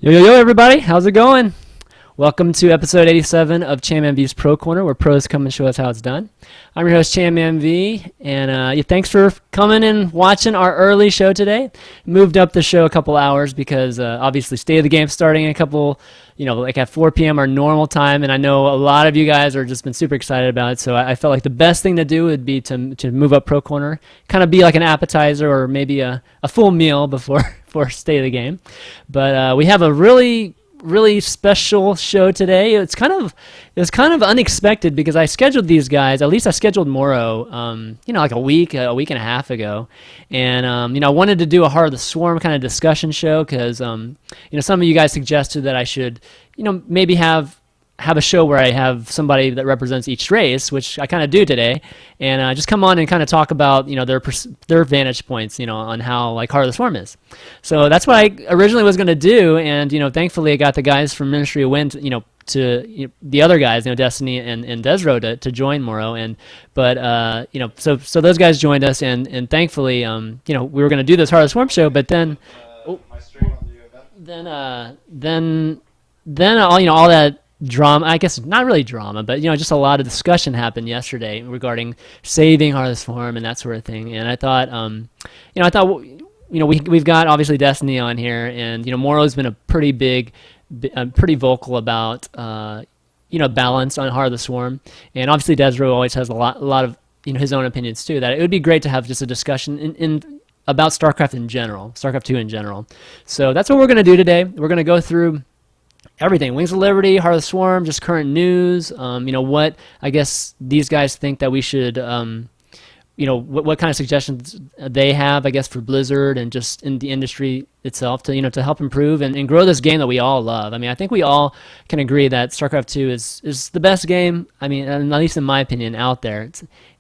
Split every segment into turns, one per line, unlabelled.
Yo, everybody. How's it going? Welcome to episode 87 of ChanmanV's Pro Corner, where pros come and show us how it's done. I'm your host, ChanmanV, and thanks for coming and watching our early show today. Moved up the show a couple hours because obviously State of the Game starting in a couple, like at 4 p.m. our normal time, and I know a lot of you guys are just been super excited about it, so I felt like the best thing to do would be to move up Pro Corner, kind of be like an appetizer or maybe a full meal before State of the Game. But we have a really special show today. It was kind of unexpected because I scheduled these guys. At least I scheduled MorroW, like a week and a half ago, and I wanted to do a Heart of the Swarm kind of discussion show because some of you guys suggested that I should maybe have a show where I have somebody that represents each race, which I kind of do today, and just come on and kind of talk about their vantage points on how like Heart of the Swarm is. So that's what I originally was going to do, and thankfully I got the guys from Ministry of Wind to the other guys, Destiny and desRow to join MorroW, so those guys joined us, and thankfully we were going to do this Heart of the Swarm show, but then then all that drama, I guess not really drama, but just a lot of discussion happened yesterday regarding saving Heart of the Swarm and that sort of thing. And I thought, we've got obviously Destiny on here, and MorroW's been a pretty vocal about balance on Heart of the Swarm, and obviously desRow always has a lot of his own opinions too. That it would be great to have just a discussion in about Starcraft in general, Starcraft 2 in general. So that's what we're going to do today. We're going to go through everything: Wings of Liberty, Heart of the Swarm, just current news. What I guess these guys think that we should, what kind of suggestions they have, I guess, for Blizzard and just in the industry itself to help improve and grow this game that we all love. I mean, I think we all can agree that Starcraft 2 is the best game. I mean, at least in my opinion, out there.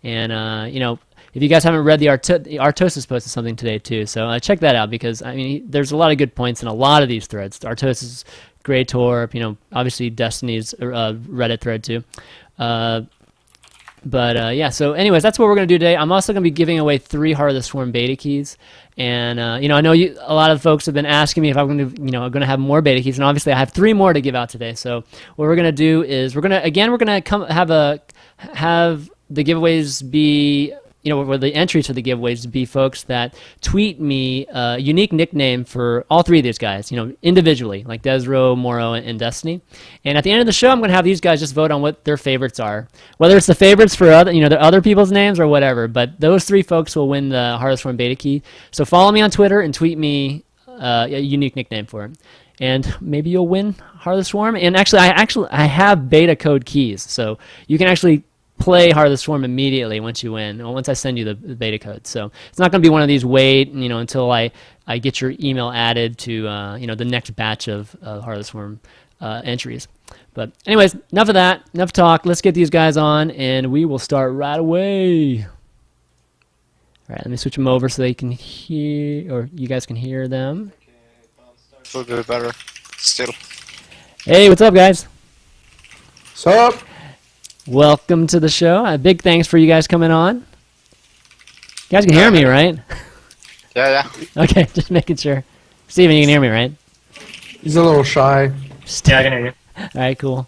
If you guys haven't read the Artosis posted something today too, so check that out because there's a lot of good points in a lot of these threads. Artosis, Grey Torp, obviously Destiny's Reddit thread too. So anyways, that's what we're going to do today. I'm also going to be giving away 3 Heart of the Swarm beta keys. And, I know a lot of folks have been asking me if I'm going to have more beta keys. And obviously I have 3 more to give out today. So what we're going to do is we're going to have the giveaways be, where the entries for the giveaways be folks that tweet me a unique nickname for all 3 of these guys, individually, like desRow, MorroW, and Destiny. And at the end of the show, I'm going to have these guys just vote on what their favorites are, whether it's the favorites for other people's names or whatever. But those 3 folks will win the Heart of the Swarm beta key. So follow me on Twitter and tweet me a unique nickname for it, and maybe you'll win Heart of the Swarm. And actually, I have beta code keys, so you can actually play Heart of the Swarm immediately once you win, or once I send you the beta code. So it's not going to be one of these wait, until I get your email added to, the next batch of Heart of the Swarm entries. But anyways, enough of that, enough talk. Let's get these guys on, and we will start right away. All right, let me switch them over so they can hear, or you guys can hear them.
A little bit better still.
Hey, what's up, guys?
What's up?
Welcome to the show. A big thanks for you guys coming on. You guys can hear me, right?
Yeah.
Okay, just making sure. Steven, you can hear me, right?
He's a little shy.
Yeah, I can hear you.
All right, cool.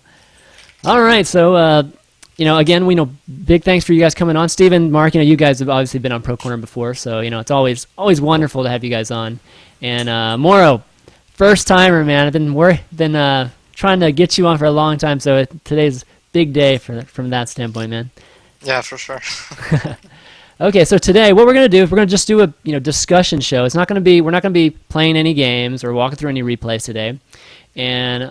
All right, so, again, big thanks for you guys coming on. Steven, Mark, you guys have obviously been on Pro Corner before, so, it's always wonderful to have you guys on. And MorroW, first timer, man. I've been trying to get you on for a long time, so today's big day from that standpoint, man.
Yeah, for sure.
Okay, so today what we're going to do is we're going to just do a discussion show. We're not going to be playing any games or walking through any replays today. And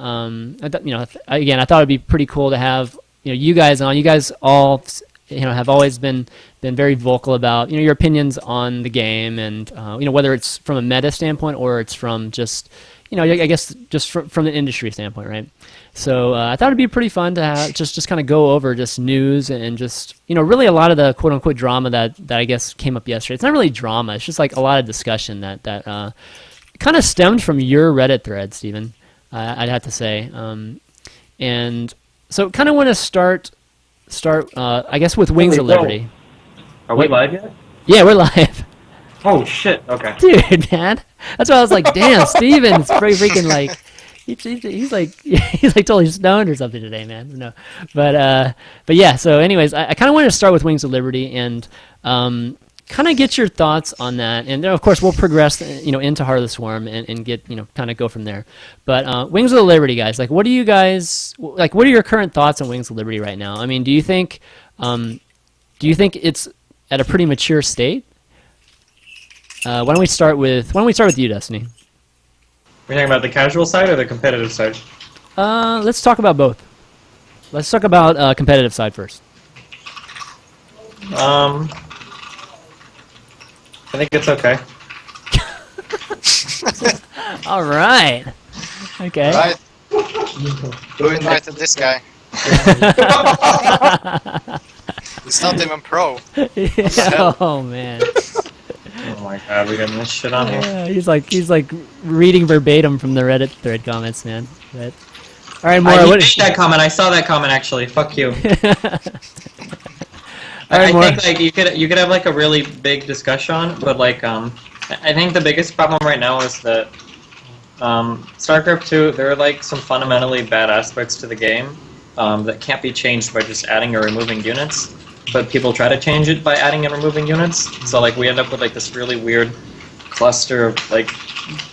again, I thought it'd be pretty cool to have you guys on. You guys all have always been very vocal about your opinions on the game, and whether it's from a meta standpoint or it's from just I guess just from the industry standpoint, right? So I thought it'd be pretty fun to have just kind of go over just news and just really a lot of the quote unquote drama that I guess came up yesterday. It's not really drama. It's just like a lot of discussion that kind of stemmed from your Reddit thread, Steven. I'd have to say. And so kind of want to start I guess with Wings of Liberty.
Are we live yet?
Yeah, we're live.
Oh shit! Okay.
Dude, man, that's why I was like, damn, Steven's freaking like he's like he's like totally stoned or something today, man. No, but yeah. So, anyways, I kind of wanted to start with Wings of Liberty and kind of get your thoughts on that, and then of course we'll progress, into Heart of the Swarm and get kind of go from there. But Wings of the Liberty, guys, like, what do you guys like? What are your current thoughts on Wings of Liberty right now? I mean, do you think it's at a pretty mature state? Why don't we start with you, Destiny?
We're talking about the casual side or the competitive side?
Let's talk about both. Let's talk about competitive side first.
I think it's okay.
All right. Okay.
Right. Who invited this guy? He's not even pro.
Oh man.
Oh my god, we got this shit on here.
Yeah, he's like reading verbatim from the Reddit thread comments, man. But, all right,
I
Mora.
made that comment. I saw that comment actually. Fuck you.
All right,
I
Mora.
think like you could have like a really big discussion, but like I think the biggest problem right now is that Starcraft 2, there are like some fundamentally bad aspects to the game that can't be changed by just adding or removing units. But people try to change it by adding and removing units. So like we end up with like this really weird cluster of like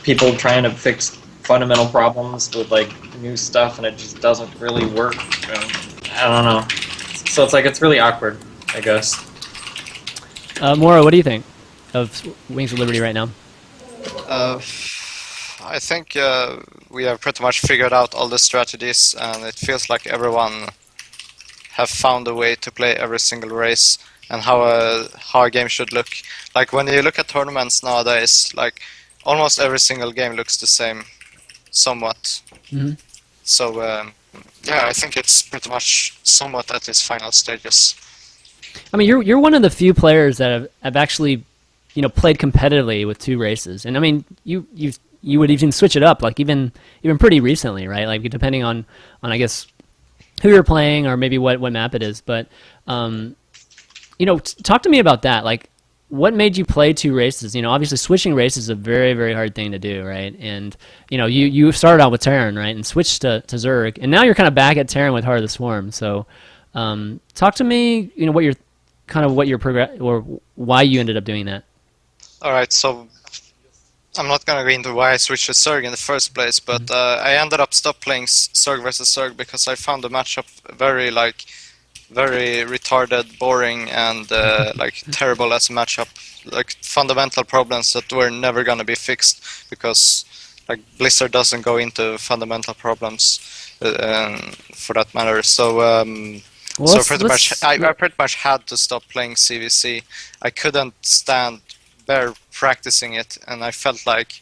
people trying to fix fundamental problems with like new stuff, and it just doesn't really work. I don't know. So it's like it's really awkward, I guess.
Mora, what do you think of Wings of Liberty right now?
I think we have pretty much figured out all the strategies, and it feels like everyone have found a way to play every single race and how a game should look. Like when you look at tournaments nowadays, like almost every single game looks the same, somewhat.
Mm-hmm.
So yeah, I think it's pretty much somewhat at its final stages.
I mean, you're one of the few players that have actually, played competitively with 2 races, and I mean, you would even switch it up, like even pretty recently, right? Like depending on I guess who you're playing or maybe what map it is. But talk to me about that. Like, what made you play 2 races? Obviously switching races is a very, very hard thing to do, right? And you started out with Terran, right, and switched to Zerg, and now you're kind of back at Terran with Heart of the Swarm. So talk to me, what your progress or why you ended up doing that.
All right, so I'm not gonna go into why I switched to Zerg in the first place, but I ended up stop playing Zerg versus Zerg because I found the matchup very retarded, boring, and like terrible as a matchup. Like fundamental problems that were never gonna be fixed because like Blizzard doesn't go into fundamental problems for that matter. So I pretty much had to stop playing CVC. I couldn't stand bear practicing it, and I felt like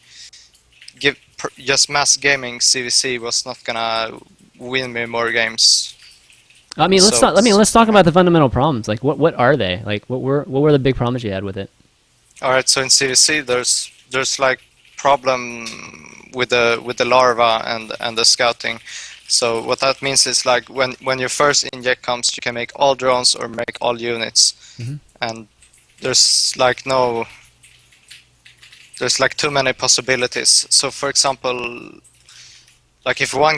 just mass gaming CVC was not gonna win me more games.
I mean, let's talk about the fundamental problems. Like, what are they? Like, what were the big problems you had with it?
All right, so in CVC, there's like problem with the larva and the scouting. So what that means is like when your first inject comes, you can make all drones or make all units, and there's like too many possibilities. So for example, like if one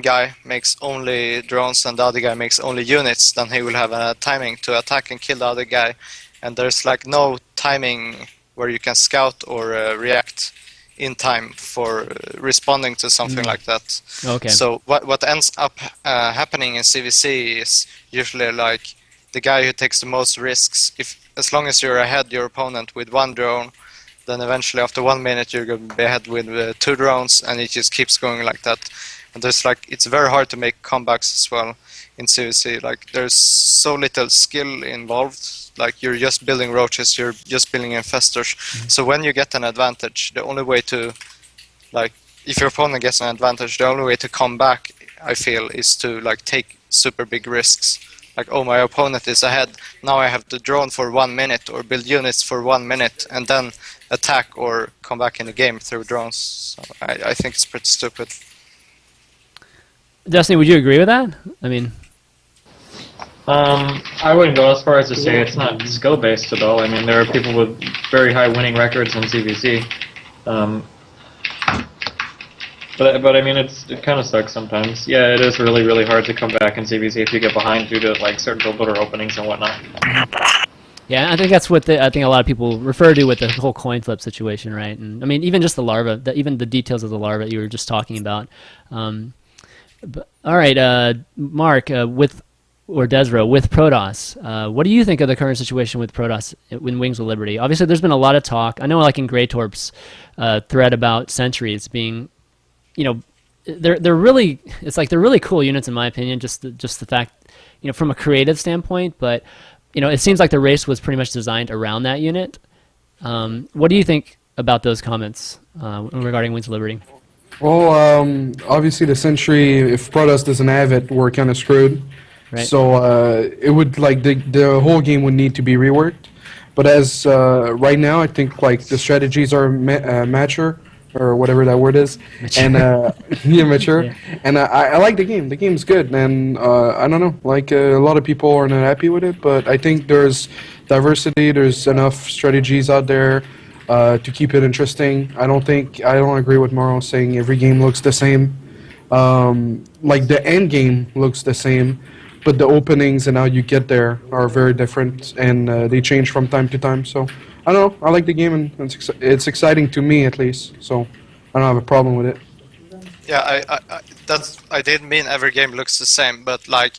guy makes only drones and the other guy makes only units, then he will have a timing to attack and kill the other guy, and there's like no timing where you can scout or react in time for responding to something like that.
Okay.
So what ends up happening in CVC is usually like the guy who takes the most risks. As long as you're ahead your opponent with 1 drone, then eventually after 1 minute you're going to be ahead with 2 drones, and it just keeps going like that. And there's like it's very hard to make comebacks as well in CVC. Like there's so little skill involved. Like you're just building roaches, you're just building infestors. So when you get an advantage, the only way to, like, if your opponent gets an advantage, the only way to come back, I feel, is to like take super big risks. Like, oh, my opponent is ahead, now I have to drone for 1 minute or build units for 1 minute and then attack or come back in the game through drones. So I think it's pretty stupid.
Destiny, would you agree with that? I mean,
I wouldn't go as far as to say it's not skill-based at all. I mean, there are people with very high winning records in CVC. But I mean, it kind of sucks sometimes. Yeah, it is really, really hard to come back in CVC if you get behind due to like certain build order openings and whatnot.
Yeah, I think that's what I think a lot of people refer to with the whole coin flip situation, right? And I mean, even just the larva, even the details of the larva you were just talking about. But, all right, Mark, desRow with Protoss, what do you think of the current situation with Protoss in Wings of Liberty? Obviously, there's been a lot of talk. I know, like in Greytorp's thread about sentries being, they're really, it's like they're really cool units in my opinion. Just the fact, from a creative standpoint, but it seems like the race was pretty much designed around that unit. What do you think about those comments regarding Wings of Liberty?
Well, obviously the Sentry, if Protoss doesn't have it, we're kind of screwed.
Right.
So it would like the whole game would need to be reworked. But as right now, I think like the strategies are mature or whatever that word is, and yeah, mature. Yeah. And I like the game. The game's good, and I don't know, like a lot of people are not happy with it, but I think there's diversity. There's enough strategies out there to keep it interesting. I don't agree with Morrow saying every game looks the same. Like the end game looks the same, but the openings and how you get there are very different, and they change from time to time. So I don't know. I like the game, and it's exciting to me at least. So I don't have a problem with it.
Yeah, I didn't mean every game looks the same, but like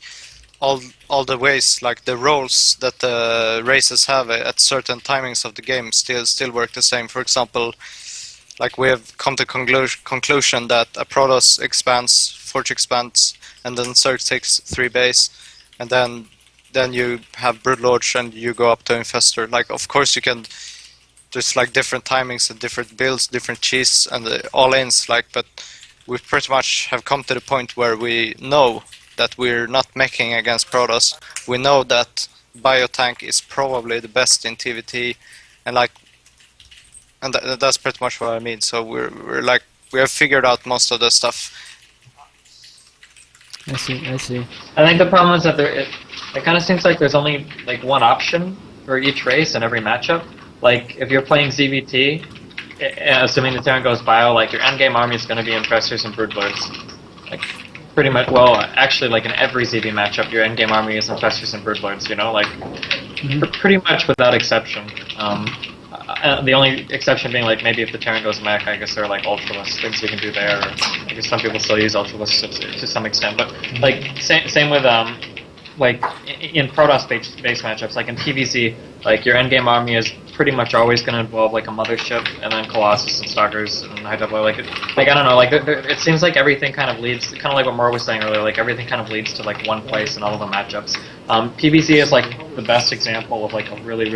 all the ways, like the roles that the races have at certain timings of the game still work the same. For example, like we have come to conclusion that a Protoss expands, Forge expands, and then Zerg takes 3 base, and then you have Broodlords and you go up to Infestor. Like, of course you can, there's like different timings and different builds, different cheese and all-ins, like, but we pretty much have come to the point where we know that we're not meching against Protoss. We know that Biotank is probably the best in TVT, and like, and that's pretty much what I mean. So we're like, we have figured out most of the stuff.
I see.
I think the problem is that it kind of seems like there's only like one option for each race in every matchup. Like if you're playing ZVT, assuming the Terran goes bio, like your endgame army is going to be Infestors and Broodlords. Like pretty much, well, actually, like in every ZV matchup, your endgame army is Infestors and Broodlords. Like pretty much without exception. The only exception being like maybe if the Terran goes mech, I guess there are like Ultralists, things you can do there. Or I guess some people still use Ultralists to some extent, but like same with like in Protoss base matchups, like in PvZ, like your endgame army is pretty much always going to involve like a mothership and then Colossus and Stalkers and high double. Like I don't know, like it seems like everything kind of leads, kind of like what Morrow was saying earlier, like everything kind of leads to like one place in all of the matchups. PvZ is like the best example of like a really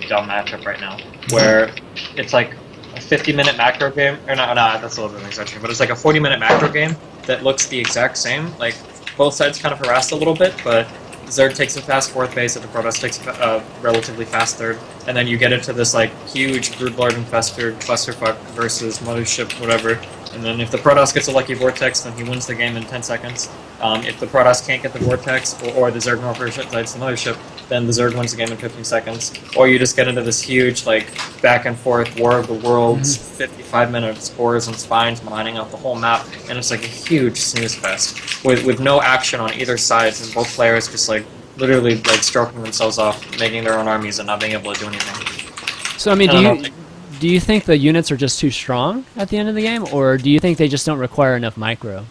dumb matchup right now, where it's like a 50-minute macro game, or no, that's a little bit of an exaggeration, but it's like a 40-minute macro game that looks the exact same. Like both sides kind of harassed a little bit, but Zerg takes a fast 4th base, and the Protoss takes a relatively fast 3rd, and then you get into this like huge Broodlord Infestor clusterfuck versus Mothership, whatever. And then if the Protoss gets a lucky Vortex, then he wins the game in 10 seconds. If the Protoss can't get the Vortex, or the Zerg Morpher decides the Mothership, then the Zerg wins the game in 15 seconds. Or you just get into this huge like back and forth War of the Worlds, 55-minute spores and spines mining out the whole map, and it's like a huge snooze fest with no action on either side, and both players just like literally like stroking themselves off, making their own armies and not being able to do anything.
So I mean, do you think the units are just too strong at the end of the game, or do you think they just don't require enough micro?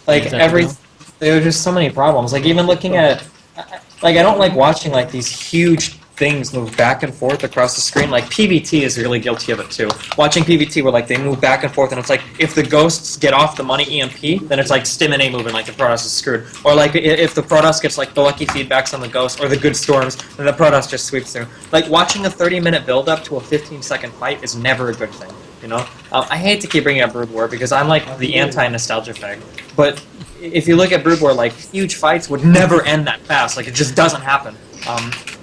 Like there are just so many problems. Like even looking at, like I don't like watching like these huge things move back and forth across the screen. Like PvT is really guilty of it too. Watching PvT where like they move back and forth, and it's like if the ghosts get off the money EMP, then it's like Stim and A moving, like the Protoss is screwed. Or like if the Protoss gets like the lucky feedbacks on the ghosts or the good storms, then the Protoss just sweeps through. Like watching a 30-minute build up to a 15-second fight is never a good thing. I hate to keep bringing up Brood War because I'm like the anti-nostalgia fag, but if you look at Brood War, like huge fights would never end that fast. Like it just doesn't happen.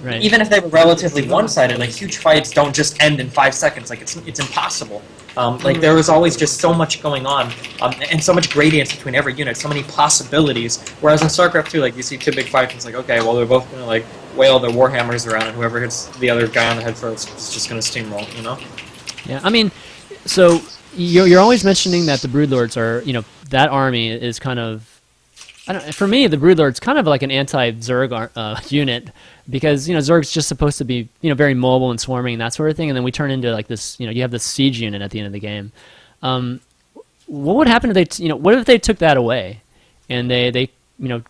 Right.
Even if they were relatively one-sided, like huge fights don't just end in 5 seconds. Like it's impossible. Like there was always just so much going on, and so much gradients between every unit, so many possibilities. Whereas in Starcraft 2, like you see 2 big fights, and it's like okay, well they're both gonna like wail their warhammers around, and whoever hits the other guy on the head first is just gonna steamroll.
Yeah, I mean, so you're always mentioning that the Broodlords are that army is kind of, for me, the Broodlord's kind of like an anti-Zerg unit, because Zerg's just supposed to be very mobile and swarming and that sort of thing, and then we turn into like this. You have this siege unit at the end of the game. What would happen if they what if they took that away, and they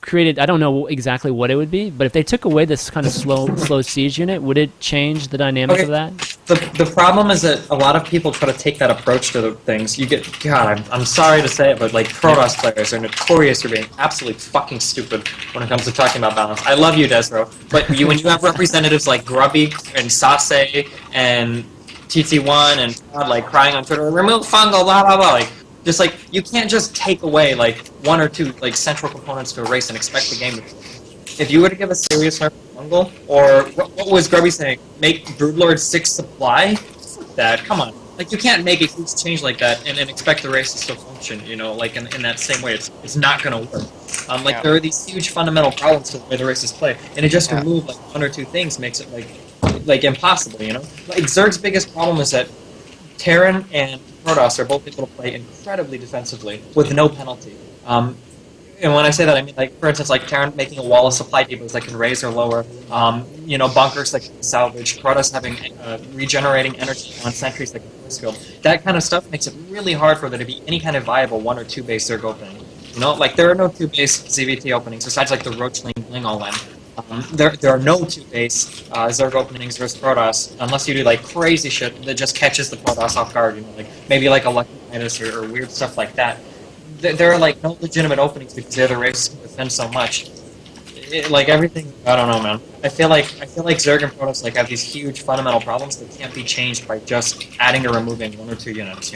created, I don't know exactly what it would be, but if they took away this kind of slow siege unit, would it change the dynamics of that?
The problem is that a lot of people try to take that approach to the things. You get, God, I'm sorry to say it, but like Protoss players are notorious for being absolutely fucking stupid when it comes to talking about balance. I love you, desRow, but when you have representatives like Grubby and Sase and TT1 and like crying on Twitter, remove fungal, blah blah blah, like. Just like, you can't just take away like one or two like central components to a race and expect the game to. If you were to give a serious nerf to fungal, or what was Grubby saying? Make Broodlord 6 supply? That, come on. Like, you can't make a huge change like that and expect the race to still function, like in that same way. It's not gonna work. There are these huge fundamental problems to the way the races play, and it just remove like one or two things makes it like impossible, Like, Zerg's biggest problem is that Terran and Protoss are both able to play incredibly defensively with no penalty. And when I say that, I mean, like, for instance, like Terran making a wall of supply depots that can raise or lower, bunkers that can salvage, Protoss having regenerating energy on sentries that can force field. That kind of stuff makes it really hard for there to be any kind of viable 1 or 2 base Zerg opening. Like, there are no 2 base ZVT openings besides like the Roachling Bling all in. There are no 2 base Zerg openings versus Protoss unless you do like crazy shit that just catches the Protoss off guard. Like maybe like a Lucky Midas or weird stuff like that. There are like no legitimate openings because the other races can defend so much. Like everything, I don't know, man. I feel like Zerg and Protoss like have these huge fundamental problems that can't be changed by just adding or removing 1 or 2 units.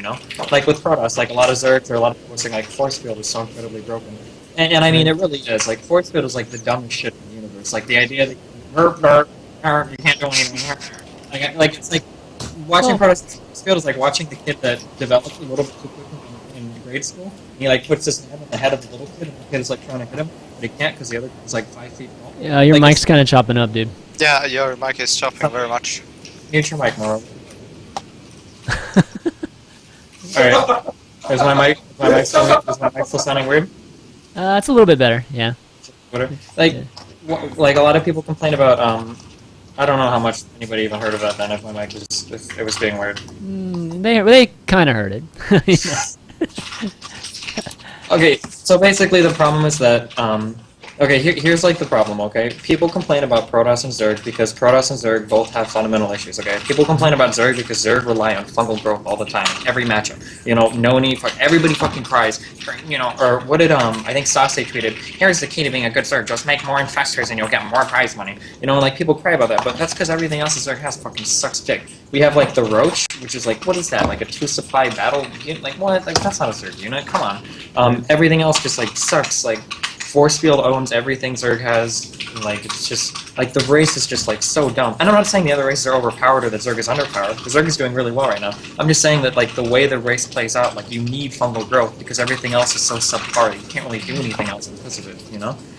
Like with Protoss, like a lot of Zergs or a lot of people saying like force field is so incredibly broken. And I mean, it really is. Like force field is like the dumbest shit in the universe. Like the idea that you can't do anything. Like it's like watching Protoss force field is like watching the kid that developed a little bit too quick in grade school. He like puts his hand on the head of the little kid, and the kid is like trying to hit him, but he can't because the other kid is like 5 feet tall.
Yeah, your mic's kind of chopping up, dude.
Yeah, your mic is chopping very much.
Mute your mic, Morrow. Alright. Is my mic still sounding weird?
It's a little bit better, yeah.
Whatever. Like a lot of people complain about, I don't know how much anybody even heard of that then, if my mic was, if it was being weird.
They kind of heard it.
Okay, so basically the problem is that, here's like the problem, okay? People complain about Protoss and Zerg because Protoss and Zerg both have fundamental issues, okay? People complain about Zerg because Zerg rely on fungal growth all the time, every matchup. Everybody fucking cries, or what did, I think Sase tweeted, here's the key to being a good Zerg, just make more infestors and you'll get more prize money. Like people cry about that, but that's because everything else that Zerg has fucking sucks dick. We have like the Roach, which is like, what is that, like a 2 supply battle unit? Like what? Like that's not a Zerg unit, come on. Everything else just like sucks, like force field owns everything Zerg has, like it's just, like the race is just like so dumb. And I'm not saying the other races are overpowered or that Zerg is underpowered, because Zerg is doing really well right now. I'm just saying that like the way the race plays out, like you need fungal growth because everything else is so subpar, you can't really do anything else because of it,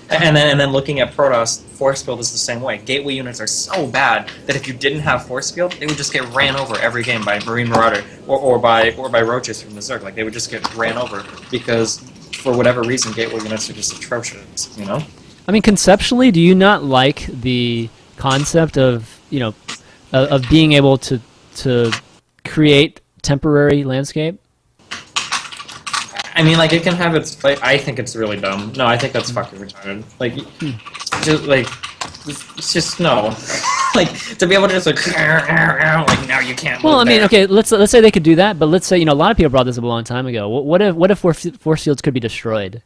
And then looking at Protoss, force field is the same way. Gateway units are so bad that if you didn't have force field, they would just get ran over every game by Marine Marauder or by roaches from the Zerg. Like they would just get ran over because for whatever reason, gateway units are just atrocious,
I mean, conceptually, do you not like the concept of, of being able to create temporary landscape?
I mean, like, it can have its... I think it's really dumb. No, I think that's fucking retarded. Like, it's just, no. Like, to be able to just, like, now you can't
Well, I mean,
there.
okay, let's say they could do that, but let's say, a lot of people brought this up a long time ago. What if force fields could be destroyed?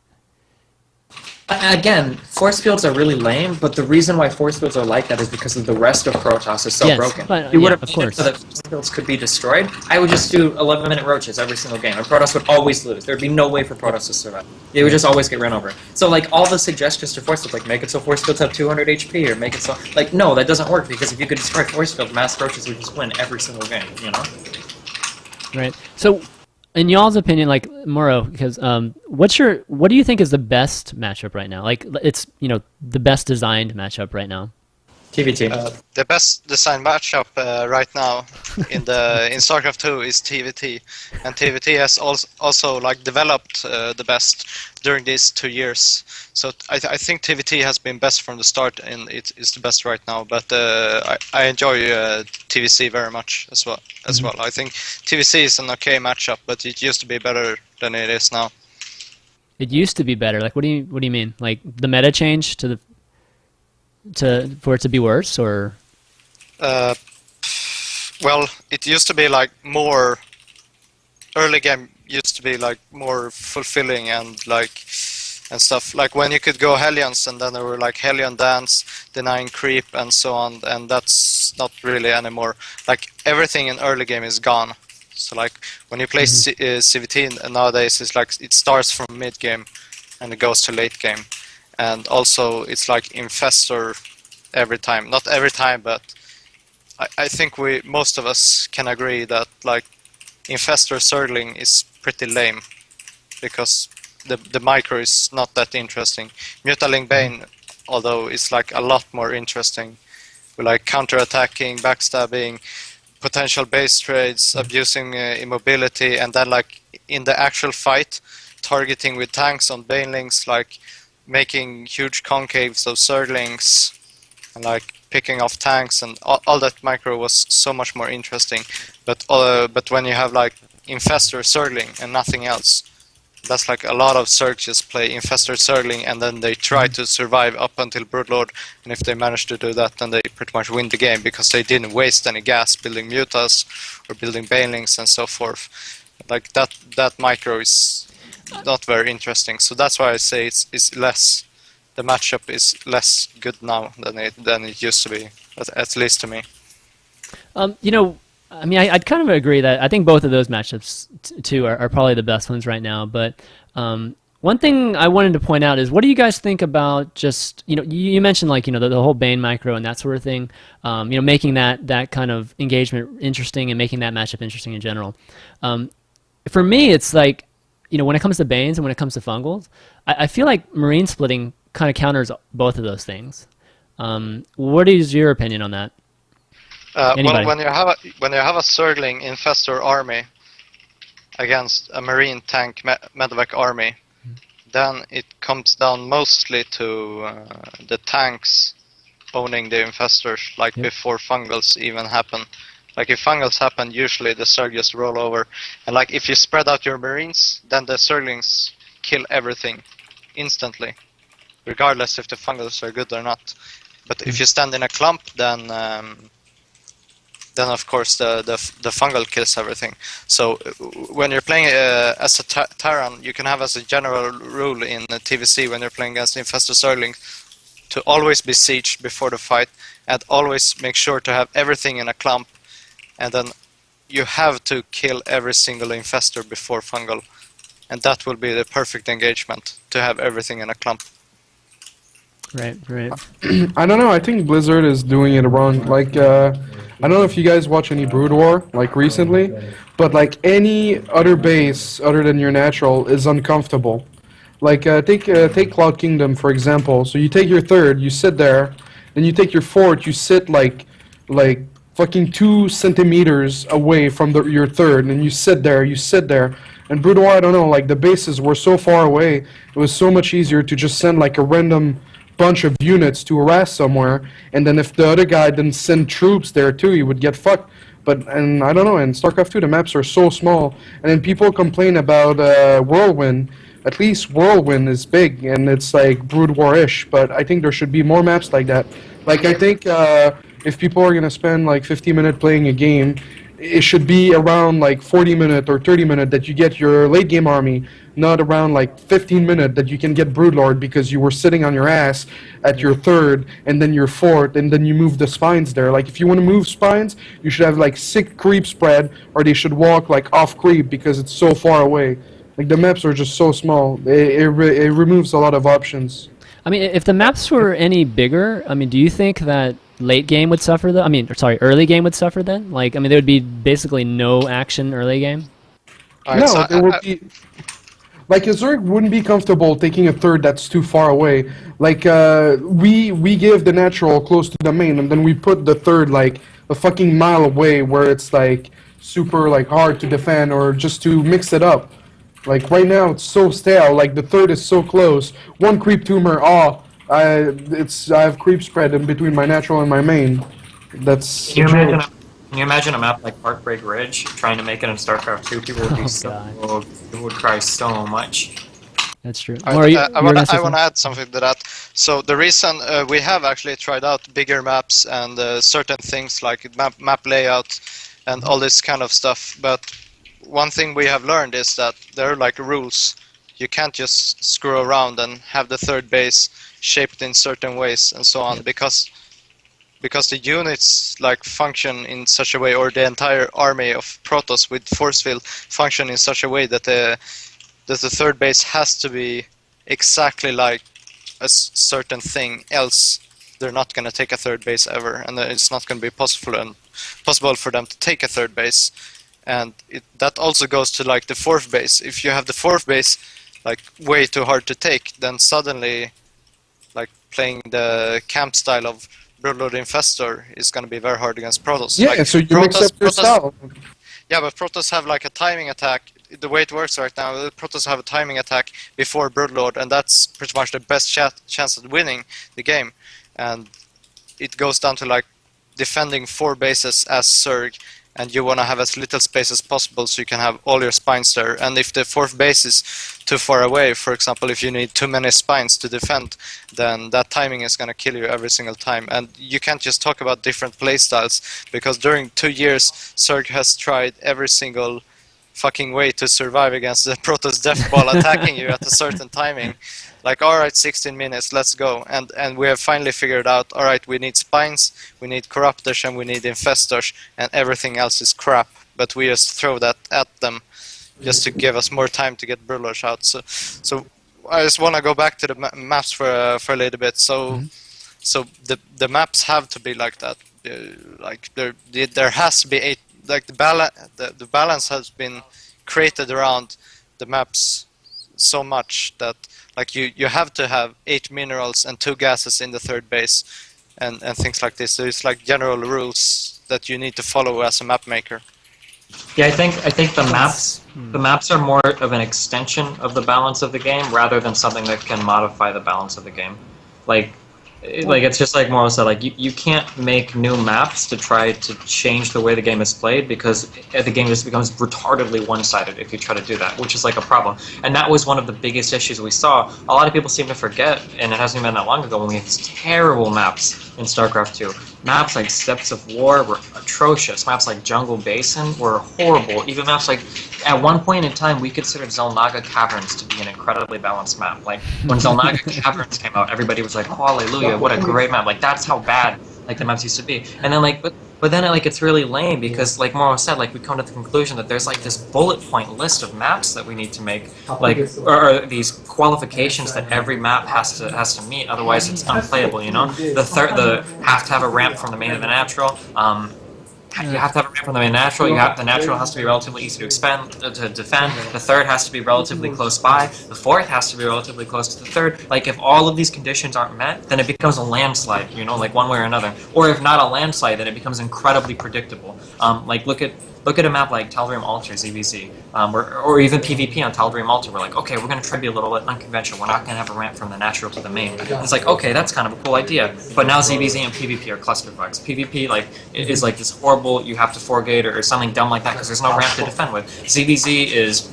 Again, force fields are really lame, but the reason why force fields are like that is because of the rest of Protoss is so broken.
But,
you would have
of course.
so that force fields could be destroyed. I would just do 11-minute roaches every single game, and Protoss would always lose. There'd be no way for Protoss to survive. They would just always get ran over. So, like, all the suggestions to force fields, like, make it so force fields have 200 HP, or make it so... Like, no, that doesn't work, because if you could destroy force field, mass roaches would just win every single game,
Right. So... in y'all's opinion, like MorroW, because what do you think is the best matchup right now? Like it's the best designed matchup right now.
TVT.
The best design matchup right now in Starcraft 2 is TVT, and TVT has also like developed the best during these 2 years. So I think TVT has been best from the start, and it is the best right now. But I enjoy TVC very much as well. I think TVC is an okay matchup, but it used to be better than it is now.
It used to be better. Like, what do you mean? Like the meta change for it to be worse, or?
Well, it used to be like more. Early game used to be like more fulfilling and stuff. Like when you could go Hellions, and then there were like Hellion Dance, Denying Creep, and so on. And that's not really anymore. Like everything in early game is gone. So like when you play CVT nowadays, it's like it starts from mid game and it goes to late game. And also it's like Infestor every time. Not every time, but I think most of us can agree that like Infestor Surgling is pretty lame because the micro is not that interesting. Mutaling Bane, although it's like a lot more interesting, with like counter-attacking, backstabbing, potential base trades, abusing immobility, and then like in the actual fight, targeting with tanks on Banelings, like making huge concaves of Surglings, and like picking off tanks, and all that micro was so much more interesting. But when you have like Infestor Surgling and nothing else, that's like a lot of Surges play Infestor Surgling, and then they try to survive up until Broodlord, and if they manage to do that, then they pretty much win the game because they didn't waste any gas building Mutas or building Banelings and so forth. Like that micro is not very interesting, so that's why I say it's less. The matchup is less good now than it used to be, at least to me.
You know, I mean, I'd kind of agree that I think both of those matchups too are probably the best ones right now. But one thing I wanted to point out is, what do you guys think about just, you know, you mentioned like, you know, the whole Bane micro and that sort of thing, you know, making that kind of engagement interesting and making that matchup interesting in general. For me, it's like, you know, when it comes to Banes and when it comes to Fungals, I feel like Marine splitting kind of counters both of those things. What is your opinion on that?
Well, when you have a Surgling Infestor army against a Marine tank medevac army, then it comes down mostly to the tanks owning the Infestors, like before Fungals even happen. Like if Fungals happen, usually the Surges roll over, and like if you spread out your Marines, then the Surglings kill everything instantly, regardless if the Fungals are good or not. But if you stand in a clump, then of course the fungal kills everything. So when you're playing as a Terran, you can have as a general rule in the TVC when you're playing against Infestor Surgling to always be sieged before the fight, and always make sure to have everything in a clump, and then you have to kill every single Infestor before fungal, and that will be the perfect engagement, to have everything in a clump.
Right.
I don't know. I think Blizzard is doing it wrong. Like, I don't know if you guys watch any Brood War, like, recently, but, like, any other base other than your natural is uncomfortable. Like, take Cloud Kingdom, for example. So you take your third, you sit there, then you take your fourth, you sit, like fucking 2 centimeters away from your third, and you sit there. And Brood War, I don't know, like, the bases were so far away, it was so much easier to just send, like, a random bunch of units to harass somewhere, and then if the other guy didn't send troops there too, he would get fucked. And I don't know, in StarCraft 2 the maps are so small, and then people complain about Whirlwind. At least Whirlwind is big, and it's like Brood War-ish, but I think there should be more maps like that. Like, I think if people are gonna spend like 50 minutes playing a game, it should be around like 40 minutes or 30 minutes that you get your late game army, not around like 15 minutes that you can get Broodlord because you were sitting on your ass at your third and then your fourth, and then you move the spines there. Like, if you want to move spines, you should have like 6 creep spread, or they should walk like off creep because it's so far away. Like, the maps are just so small. It removes a lot of options.
I mean, if the maps were any bigger, I mean, do you think that late game would suffer though? I mean, sorry, early game would suffer then? Like, I mean, there would be basically no action early game?
No, there would be... like Zerg wouldn't be comfortable taking a third that's too far away. Like we give the natural close to the main, and then we put the third like a fucking mile away, where it's like super like hard to defend or just to mix it up. Like right now, it's so stale. Like the third is so close. One creep tumor. Oh, I have creep spread in between my natural and my main. That's
Can you
a joke.
imagine? Can you imagine a map like Heartbreak Ridge trying to make it in StarCraft 2? People would be
God.
people would cry so much.
That's true.
I,
Maury,
I, I
you were
want
gonna say
to
something?
add something to that. So the reason we have actually tried out bigger maps and certain things like map layout and all this kind of stuff, but one thing we have learned is that there are like rules. You can't just screw around and have the third base shaped in certain ways and so on,
Yep.
because the units like function in such a way, or the entire army of Protoss with force field function in such a way that the third base has to be exactly like a certain thing, else they're not going to take a third base ever, and it's not going to be possible for them to take a third base. And that also goes to like the fourth base. If you have the fourth base like way too hard to take, then suddenly like playing the camp style of Broodlord Infestor is going to be very hard against Protoss.
Yeah,
like,
so you mix up your style.
Yeah, but Protoss have like a timing attack. The way it works right now, the Protoss have a timing attack before Broodlord, and that's pretty much the best chance at winning the game. And it goes down to like defending 4 bases as Zerg, and you want to have as little space as possible so you can have all your spines there. And if the 4th base is too far away, for example, if you need too many spines to defend, then that timing is going to kill you every single time. And you can't just talk about different playstyles, because during 2 years, Zerg has tried every single fucking way to survive against the Protoss Death Ball attacking you at a certain timing. Like, alright, 16 minutes, let's go. And we have finally figured out, alright, we need spines, we need corruptors, and we need infestors, and everything else is crap. But we just throw that at them just to give us more time to get Brulers out. So I just want to go back to the maps for a little bit. So the maps have to be like that. Like there has to be like the balance has been created around the maps so much that like you have to have 8 minerals and 2 gases in the third base and things like this. So it's like general rules that you need to follow as a map maker.
Yeah, I think the maps are more of an extension of the balance of the game rather than something that can modify the balance of the game. Like it's just like Morrow said, like you can't make new maps to try to change the way the game is played, because the game just becomes retardedly one-sided if you try to do that, which is like a problem. And that was one of the biggest issues we saw. A lot of people seem to forget, and it hasn't been that long ago when we had these terrible maps in StarCraft 2. Maps like Steppes of War were atrocious. Maps like Jungle Basin were horrible. Even maps like, at one point in time, we considered Xel'Naga Caverns to be an incredibly balanced map. Like, when Xel'Naga Caverns came out, everybody was like, oh, hallelujah, what a great map. Like, that's how bad, like, the maps used to be. And then, like, but then, like, it's really lame because, like Morrow said, like, we come to the conclusion that there's, like, this bullet point list of maps that we need to make, like, or these qualifications that every map has to meet, otherwise it's unplayable, you know? The have to have a ramp from the main to the natural, you have to have a ramp from the main natural. The natural has to be relatively easy to defend. The third has to be relatively close by. The fourth has to be relatively close to the third. Like, if all of these conditions aren't met, then it becomes a landslide, you know, like one way or another. Or if not a landslide, then it becomes incredibly predictable. Like, look at a map like Tal'Darim Altar, ZVZ, or even PvP on Tal'Darim Altar. We're like, okay, we're going to try to be a little bit unconventional. We're not going to have a ramp from the natural to the main. It's like, okay, that's kind of a cool idea. But now ZVZ and PvP are clusterfucks. PvP like is like this horrible, you have to forgate or something dumb like that because there's no ramp to defend with. ZVZ is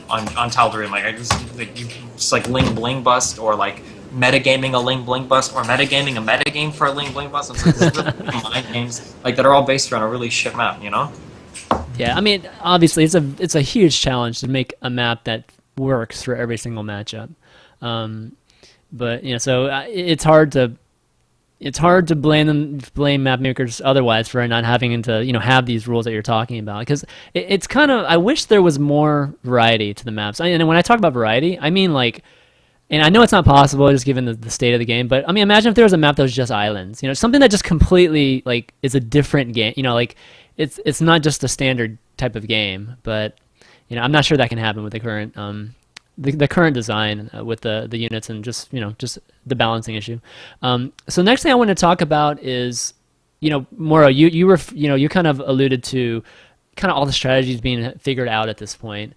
on Tal'Darim. Like, you just like Ling Bling Bust, or like metagaming a Ling Bling Bust, or metagaming a metagame for a Ling Bling Bust. It's like these really mind games like that are all based around a really shit map, you know?
Yeah, I mean, obviously, it's a huge challenge to make a map that works for every single matchup. But you know, so it's hard to blame map makers otherwise for not having to have these rules that you're talking about, because it's kind of, I wish there was more variety to the maps. And when I talk about variety, I mean like. And I know it's not possible just given the state of the game, but I mean, imagine if there was a map that was just islands, something that just completely like is a different game, like it's not just a standard type of game, but I'm not sure that can happen with the current the current design with the units and just just the balancing issue. So next thing I want to talk about is MorroW, you were you kind of alluded to kind of all the strategies being figured out at this point.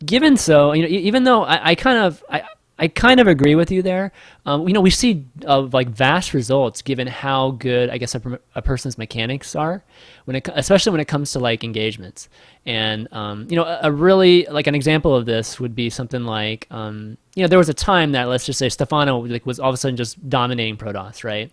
Given so, even though I kind of agree with you there. We see like vast results given how good I guess a person's mechanics are especially when it comes to like engagements. And a really like an example of this would be something like there was a time that, let's just say, Stefano like was all of a sudden just dominating Protoss, right?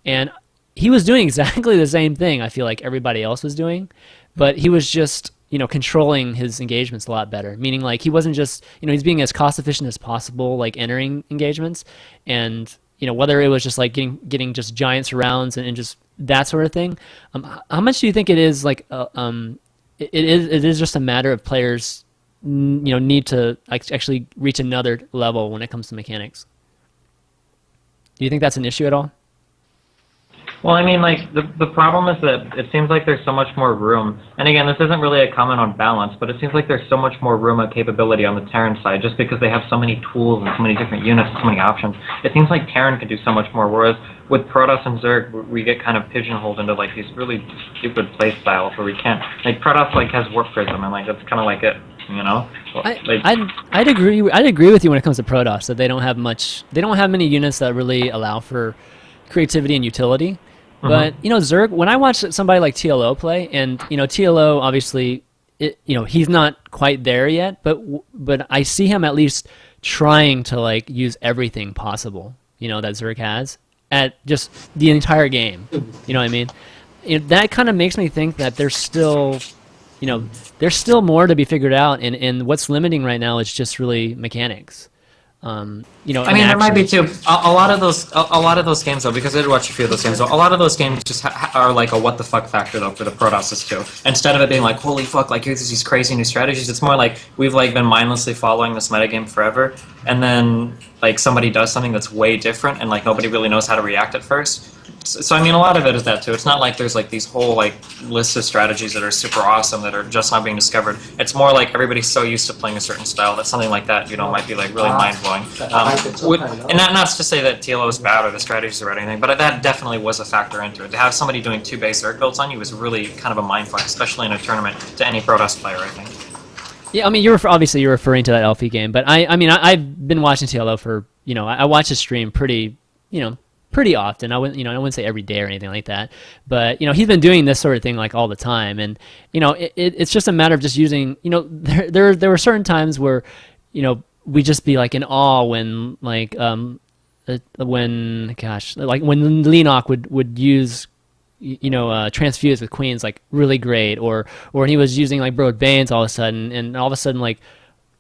And he was doing exactly the same thing I feel like everybody else was doing, but he was just controlling his engagements a lot better. Meaning like he wasn't just, he's being as cost efficient as possible, like entering engagements, and whether it was just like getting just giant surrounds and just that sort of thing. How much do you think it is like it is just a matter of players need to actually reach another level when it comes to mechanics? Do you think that's an issue at all?
Well, I mean, like, the problem is that it seems like there's so much more room. And again, this isn't really a comment on balance, but it seems like there's so much more room and capability on the Terran side just because they have so many tools and so many different units and so many options. It seems like Terran could do so much more, whereas with Protoss and Zerg, we get kind of pigeonholed into, like, these really stupid play styles where we can't... Like, Protoss, like, has Warp Prism, and, like, that's kind of like it,
I'd agree with you when it comes to Protoss, that they don't have many units that really allow for creativity and utility. But Zerg, when I watch somebody like TLO play, and TLO obviously, he's not quite there yet, but I see him at least trying to like use everything possible, that Zerg has at just the entire game. You know what I mean? That kind of makes me think that there's still more to be figured out, and what's limiting right now is just really mechanics.
I mean, there might be too. A lot of those games, though, because I did watch a few of those games. So a lot of those games just are like a what the fuck factor, though, for the Protosses too. Instead of it being like, holy fuck, like here's these crazy new strategies, it's more like we've like been mindlessly following this metagame forever, and then like somebody does something that's way different, and like nobody really knows how to react at first. So I mean, a lot of it is that too. It's not like there's like these whole like lists of strategies that are super awesome that are just not being discovered. It's more like everybody's so used to playing a certain style that something like that, might be like really mind blowing. And not to say that TLO is bad or the strategies are anything, but that definitely was a factor into it. To have somebody doing 2 base Zerg builds on you was really kind of a mindfuck, especially in a tournament, to any Protoss player, I think.
Yeah, I mean, you're referring to that Elfie game, but I've been watching TLO for I watch his stream pretty often. I wouldn't say every day or anything like that, but he's been doing this sort of thing like all the time, and it's just a matter of just using. There were certain times where we just be like in awe when when Leenock would use transfuse with queens like really great, or when he was using like Broad Banes all of a sudden, and all of a sudden like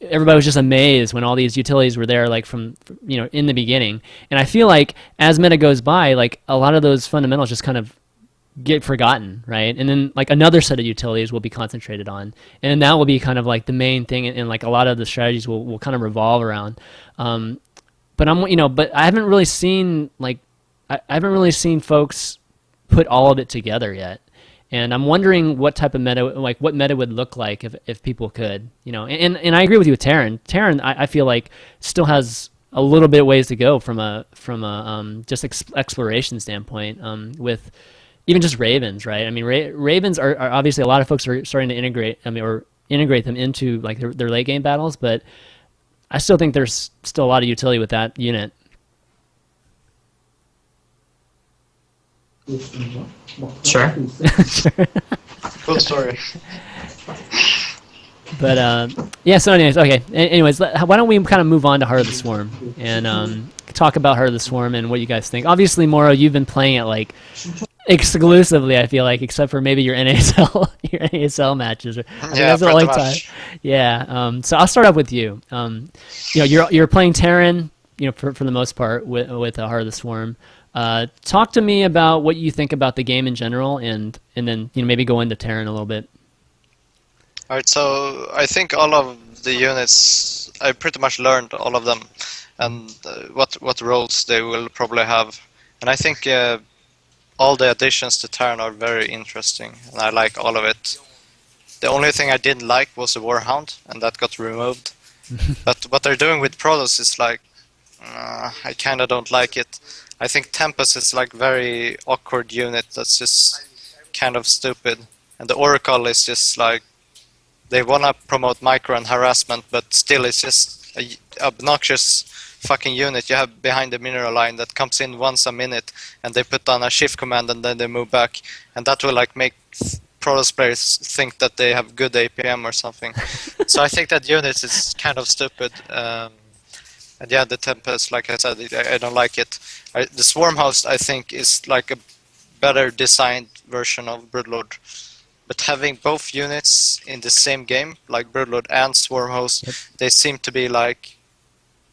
everybody was just amazed when all these utilities were there, like from in the beginning. And I feel like as meta goes by, like a lot of those fundamentals just kind of get forgotten, right? And then like another set of utilities will be concentrated on, and that will be kind of like the main thing, and like a lot of the strategies will kind of revolve around. But I haven't really seen folks put all of it together yet. And I'm wondering what type of meta, like what meta would look like if people could, and I agree with you with Terran. Terran, I feel like still has a little bit of ways to go from a just exploration standpoint, with even just Ravens, right? I mean, Ravens are obviously, a lot of folks are starting to integrate them into like their late game battles, but I still think there's still a lot of utility with that unit.
Sure.
Sure.
Cool story.
But yeah. So anyways, okay. Anyways, why don't we kind of move on to Heart of the Swarm and talk about Heart of the Swarm and what you guys think. Obviously, MorroW, you've been playing it like exclusively, I feel like, except for maybe your NASL matches.
Yeah, pretty much.
Time. Yeah. So I'll start off with you. You're playing Terran, for the most part with Heart of the Swarm. Talk to me about what you think about the game in general, and then maybe go into Terran a little bit.
Alright, so I think all of the units, I pretty much learned all of them, and what roles they will probably have. And I think all the additions to Terran are very interesting, and I like all of it. The only thing I didn't like was the Warhound, and that got removed. But what they're doing with Protoss is like, I kind of don't like it. I think Tempest is like very awkward unit that's just kind of stupid. And the Oracle is just like, they wanna promote micro and harassment, but still it's just a obnoxious fucking unit you have behind the mineral line that comes in once a minute and they put on a shift command and then they move back. And that will like make Protoss players think that they have good APM or something. So I think that unit is kind of stupid. And yeah, the Tempest, like I said, I don't like it. The Swarm Host, I think, is like a better designed version of Broodlord. But having both units in the same game, like Broodlord and Swarm Host, they seem to be like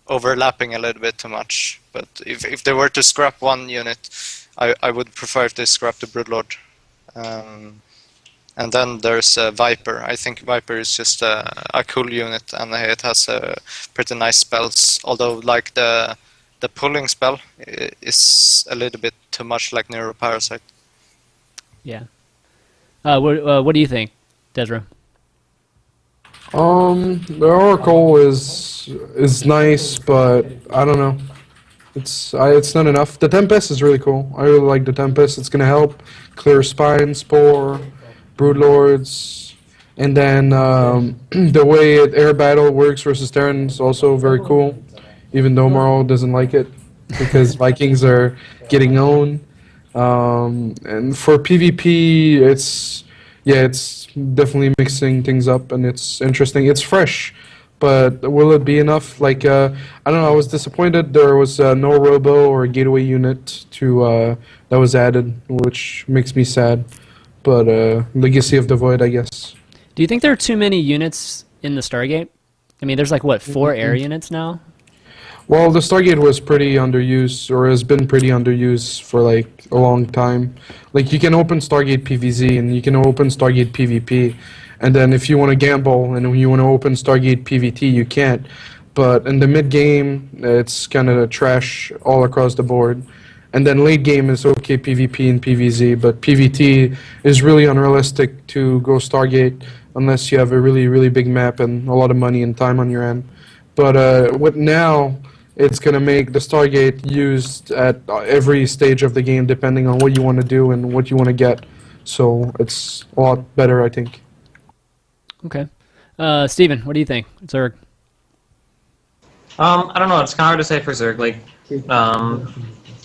overlapping a little bit too much. But if they were to scrap one unit, I would prefer if they scrap the Broodlord. And then there's Viper. I think Viper is just a cool unit, and it has pretty nice spells. Although, like the pulling spell is a little bit too much like Neuroparasite.
Yeah. What do you think, desRow?
The Oracle is nice, but I don't know. It's not enough. The Tempest is really cool. I really like the Tempest. It's gonna help clear Spine, Spore, Broodlords, and then the way Air Battle works versus Terran is also very cool. Even though MorroW doesn't like it because Vikings are getting owned. And for PvP, it's definitely mixing things up and it's interesting. It's fresh, but will it be enough? Like I don't know. I was disappointed there was no Robo or Gateway unit to that was added, which makes me sad. But Legacy of the Void, I guess.
Do you think there are too many units in the Stargate? I mean, there's like what, 4 air units now?
Well, the Stargate was pretty underused, or has been pretty underused for like a long time. Like you can open Stargate PvZ and you can open Stargate PvP, and then if you want to gamble and you want to open Stargate PvT, you can't. But in the mid game, it's kind of trash all across the board. And then late game is okay PvP and PvZ, but PvT is really unrealistic to go Stargate unless you have a really, really big map and a lot of money and time on your end. But with now, it's going to make the Stargate used at every stage of the game depending on what you want to do and what you want to get. So it's a lot better, I think.
Okay. Steven, what do you think? Zerg?
I don't know. It's kind of hard to say for Zerg. Like,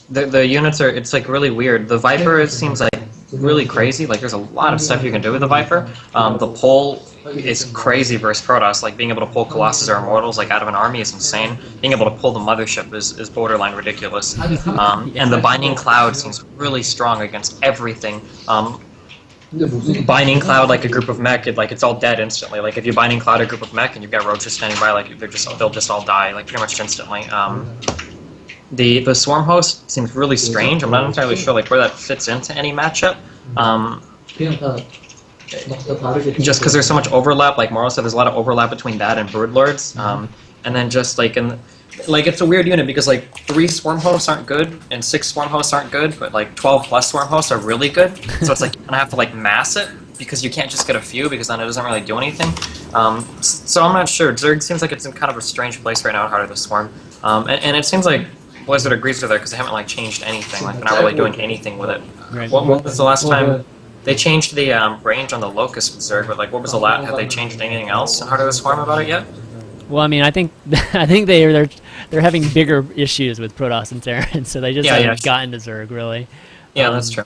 the units are. It's like really weird. The Viper seems like really crazy. Like, there's a lot of stuff you can do with the Viper. The pull is crazy versus Protoss. Like, being able to pull Colossus or Immortals like out of an army is insane. Being able to pull the Mothership is borderline ridiculous. And the Binding Cloud seems really strong against everything. Binding Cloud like a group of mech, it's all dead instantly. Like if you Binding Cloud a group of mech and you've got roaches standing by, like they'll just all die like pretty much instantly. The Swarm Host seems really strange. I'm not entirely sure like where that fits into any matchup. Just because there's so much overlap, like MorroW said, there's a lot of overlap between that and Broodlords. And then just like it's a weird unit because like 3 Swarm Hosts aren't good and 6 Swarm Hosts aren't good, but like 12 plus Swarm Hosts are really good. So it's like you're gonna have to like mass it because you can't just get a few because then it doesn't really do anything. So I'm not sure. Zerg seems like it's in kind of a strange place right now in Heart of the Swarm. And it seems like Blizzard agrees with it because they haven't like changed anything. Like they're not really doing anything with it.
Right.
What was the last time they changed the range on the Locust with Zerg? But like, what was the last? Have they changed anything else in Heart of the Swarm about it yet?
Well, I mean, I think they're having bigger issues with Protoss and Terran, so they just haven't gotten to Zerg really.
Yeah, that's true.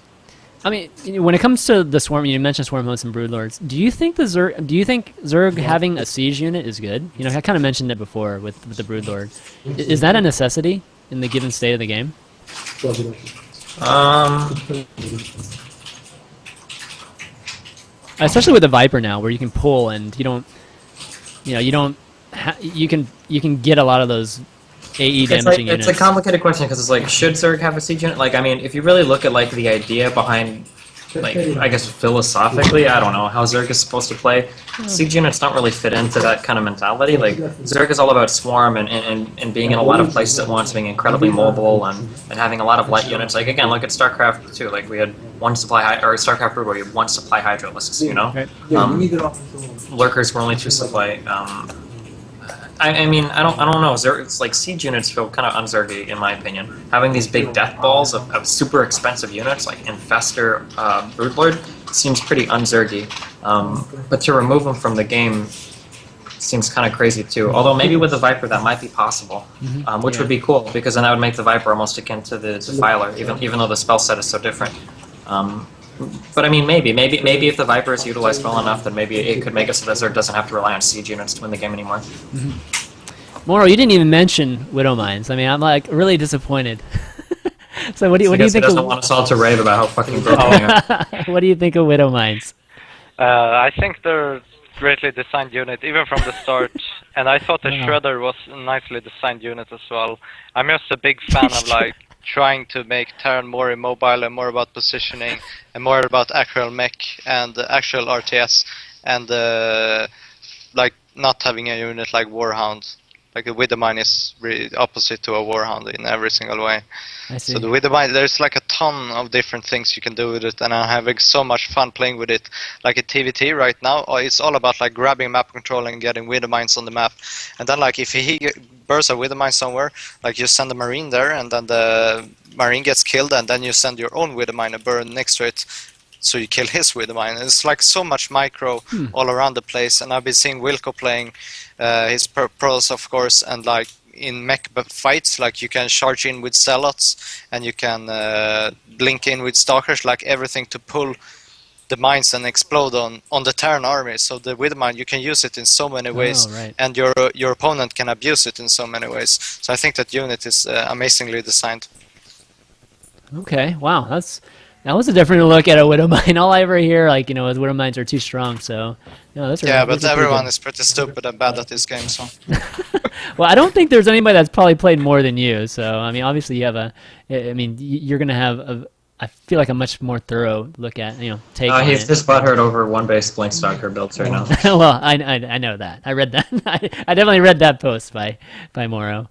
I mean, when it comes to the Swarm, you mentioned Swarm Hosts and Broodlords. Do you think Zerg having a siege unit is good? You know, I kind of mentioned it before with the Broodlord. Is that a necessity in the given state of the game? Especially with the Viper now, where you can pull and you can get a lot of those AE damaging units.
It's a complicated question because it's like, should Zerg have a siege unit? Like, I mean, if you really look at like the idea behind, like, I guess philosophically, I don't know how Zerg is supposed to play. Siege units don't really fit into that kind of mentality. Like, Zerg is all about swarm and being in a lot of places at once, being incredibly mobile and having a lot of light units. Like, again, look at Starcraft too. Like, we had one supply or Starcraft Brood where you had 1 supply Hydralisks, you know?
Right.
Lurkers were only 2 supply. I mean, I don't know. It's like siege units feel kind of unzergy in my opinion. Having these big death balls of super expensive units like Infestor, Broodlord seems pretty unzergy. But to remove them from the game seems kind of crazy too. Although maybe with the Viper that might be possible, which would be cool because then that would make the Viper almost akin to the Defiler, even though the spell set is so different. But I mean, maybe if the Viper is utilized well enough, then maybe it could make it so that Zerg doesn't have to rely on siege units to win the game anymore.
MorroW, you didn't even mention Widow Mines. I mean, I'm like really disappointed. So what do you think? He
doesn't want us all to rave about how fucking broken they are.
What do you think of Widow Mines?
I think they're greatly designed unit, even from the start. And I thought the Shredder was a nicely designed unit as well. I'm just a big fan of like trying to make Terran more immobile and more about positioning and more about actual mech and actual RTS and like not having a unit like Warhound. Like the Widowmine is really opposite to a Warhound in every single way.
I see.
So the Widowmine, there's like a ton of different things you can do with it, and I'm having so much fun playing with it. Like at TVT right now, it's all about like grabbing map control and getting Widowmines on the map. And then like if he bursts a Widowmine somewhere, like you send a Marine there, and then the Marine gets killed, and then you send your own Widowmine and burn next to it. So you kill his Widowmine. It's like so much micro all around the place. And I've been seeing Wilco playing his pros, of course, and like in mech fights, like you can charge in with Zealots and you can blink in with Stalkers, like everything to pull the mines and explode on the Terran army. So the Widowmine, you can use it in so many ways, and your opponent can abuse it in so many ways. So I think that unit is amazingly designed.
Okay, wow, that was a different look at a Widowmine. All I ever hear, like, is Widowmines are too strong. So, that's
yeah, but everyone is pretty stupid and bad at this game. So,
well, I don't think there's anybody that's probably played more than you. So, I mean, obviously you have you're gonna have I feel like a much more thorough look at take.
He's just butthurt over one base Blink Stalker builds right now.
Well, I know that. I read that. I definitely read that post by MorroW.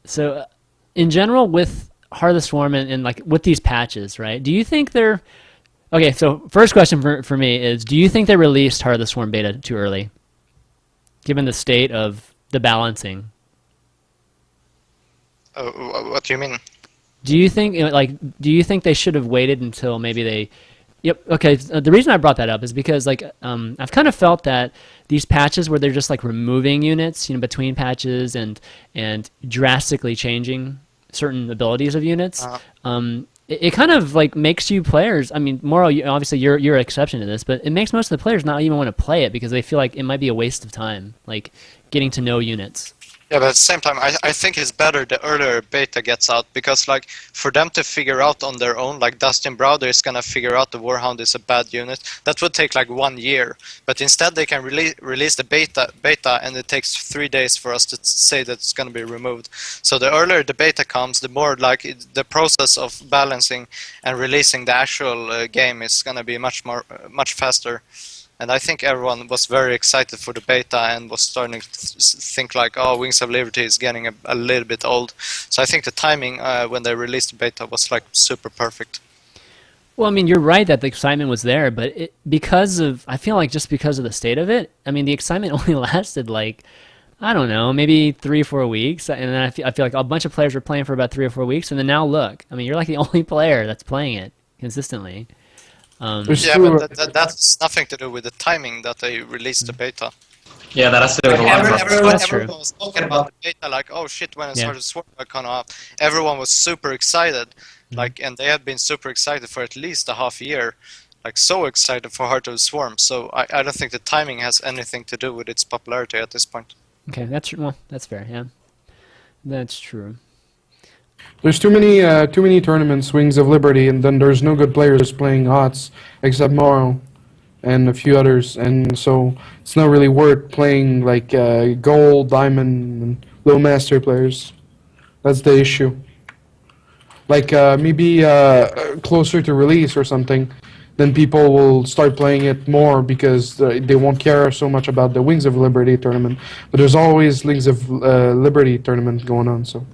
So, in general, with Heart of the Swarm and like with these patches, right? Do you think they're okay? So first question for me is: do you think they released Heart of the Swarm beta too early, given the state of the balancing?
What do you mean?
Do you think they should have waited until maybe they? Yep. Okay. The reason I brought that up is because like I've kind of felt that these patches where they're just like removing units, between patches and drastically changing certain abilities of units, it kind of like makes you players. I mean, MorroW, obviously you're an exception to this, but it makes most of the players not even want to play it because they feel like it might be a waste of time, like getting to know units.
Yeah, but at the same time, I think it's better the earlier beta gets out, because like for them to figure out on their own, like Dustin Browder is gonna figure out the Warhound is a bad unit. That would take like 1 year, but instead they can release the beta, and it takes 3 days for us to say that it's gonna be removed. So the earlier the beta comes, the more like the process of balancing and releasing the actual game is gonna be much faster. And I think everyone was very excited for the beta and was starting to think like, oh, Wings of Liberty is getting a little bit old. So I think the timing when they released the beta was like super perfect.
Well, I mean, you're right that the excitement was there, but I feel like just because of the state of it, I mean, the excitement only lasted like, I don't know, maybe 3 or 4 weeks. And then I feel like a bunch of players were playing for about 3 or 4 weeks. And then now look, I mean, you're like the only player that's playing it consistently.
Yeah, but that's nothing to do with the timing that they released the beta.
Yeah, that has to do with a lot of
everyone was talking about the beta, like, oh shit, when it started Swarm coming out, everyone was super excited, like, and they had been super excited for at least a half year, like so excited for Heart of the Swarm. So I don't think the timing has anything to do with its popularity at this point.
Okay, that's fair. Yeah, that's true.
There's too many tournaments, Wings of Liberty, and then there's no good players playing HOTS except MorroW and a few others, and so it's not really worth playing like Gold, Diamond, and Low Master players. That's the issue. Like maybe closer to release or something, then people will start playing it more because they won't care so much about the Wings of Liberty tournament. But there's always Wings of Liberty tournament going on, so.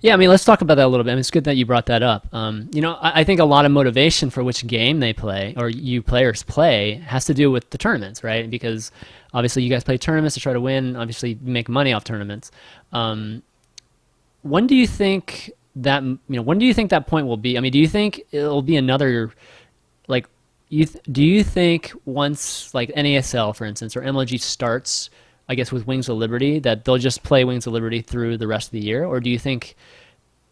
Yeah, I mean, let's talk about that a little bit. I mean, it's good that you brought that up. I think a lot of motivation for which game they play, or you players play, has to do with the tournaments, right? Because obviously you guys play tournaments to try to win. Obviously, you make money off tournaments. When do you think that when do you think that point will be? I mean, do you think it'll be another like do you think once like NASL for instance or MLG starts, I guess with Wings of Liberty, that they'll just play Wings of Liberty through the rest of the year, or do you think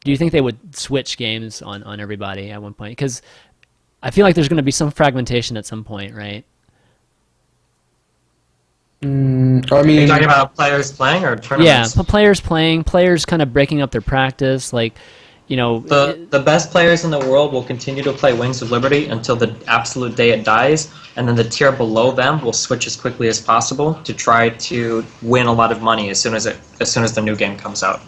they would switch games on everybody at one point? Because I feel like there's going to be some fragmentation at some point, right?
I
Are
mean,
you talking about players playing or tournaments?
Yeah, players playing, players kind of breaking up their practice, like,
The best players in the world will continue to play Wings of Liberty until the absolute day it dies, and then the tier below them will switch as quickly as possible to try to win a lot of money as soon as the new game comes out.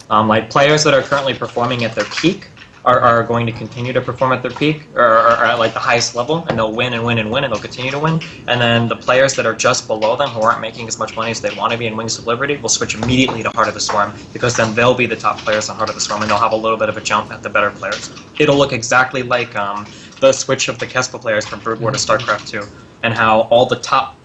Like players that are currently performing at their peak are going to continue to perform at their peak or at like the highest level, and they'll win and win and win, and they'll continue to win. And then the players that are just below them, who aren't making as much money as they want to be in Wings of Liberty, will switch immediately to Heart of the Swarm, because then they'll be the top players on Heart of the Swarm, and they'll have a little bit of a jump at the better players. It'll look exactly like the switch of the Kespa players from Brood War to Starcraft 2, and how all the top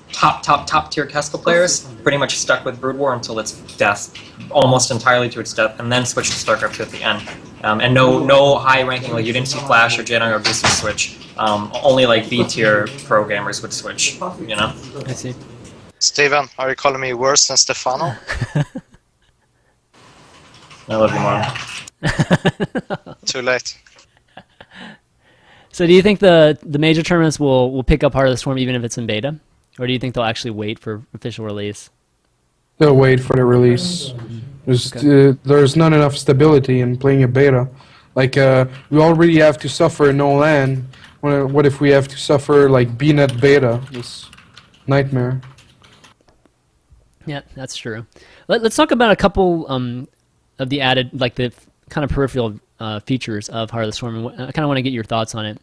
tier Kespa players pretty much stuck with Brood War until its death, almost entirely to its death, and then switched to Starcraft 2 at the end. And no high ranking, like you didn't see Flash or Jedi or Beastie switch. Only like B tier pro gamers would switch, you know?
I see.
Steven, are you calling me worse than Stefano?
I love you more.
Too late.
So do you think the major tournaments will pick up Heart of the Swarm even if it's in beta? Or do you think they'll actually wait for official release?
they'll wait for the release. There's not enough stability in playing a beta. Like, we already have to suffer no LAN. What if we have to suffer, like, BNet beta? This nightmare.
Yeah, that's true. Let's talk about a couple of the added, like the kind of peripheral features of Heart of the Swarm. And I kind of want to get your thoughts on it.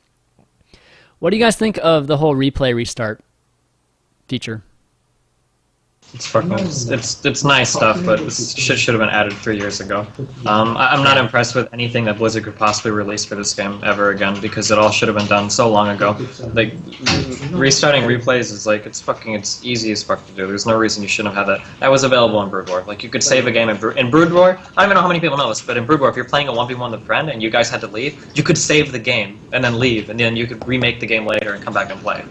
What do you guys think of the whole replay restart feature?
It's fucking, it's nice stuff, but this shit should have been added 3 years ago. I'm not impressed with anything that Blizzard could possibly release for this game ever again, because it all should have been done so long ago. Like, restarting replays is like, it's easy as fuck to do. There's no reason you shouldn't have had that. That was available in Brood War. Like, you could save a game in Brood War. I don't even know how many people know this, but in Brood War, if you're playing a 1v1 with a friend and you guys had to leave, you could save the game and then leave, and then you could remake the game later and come back and play.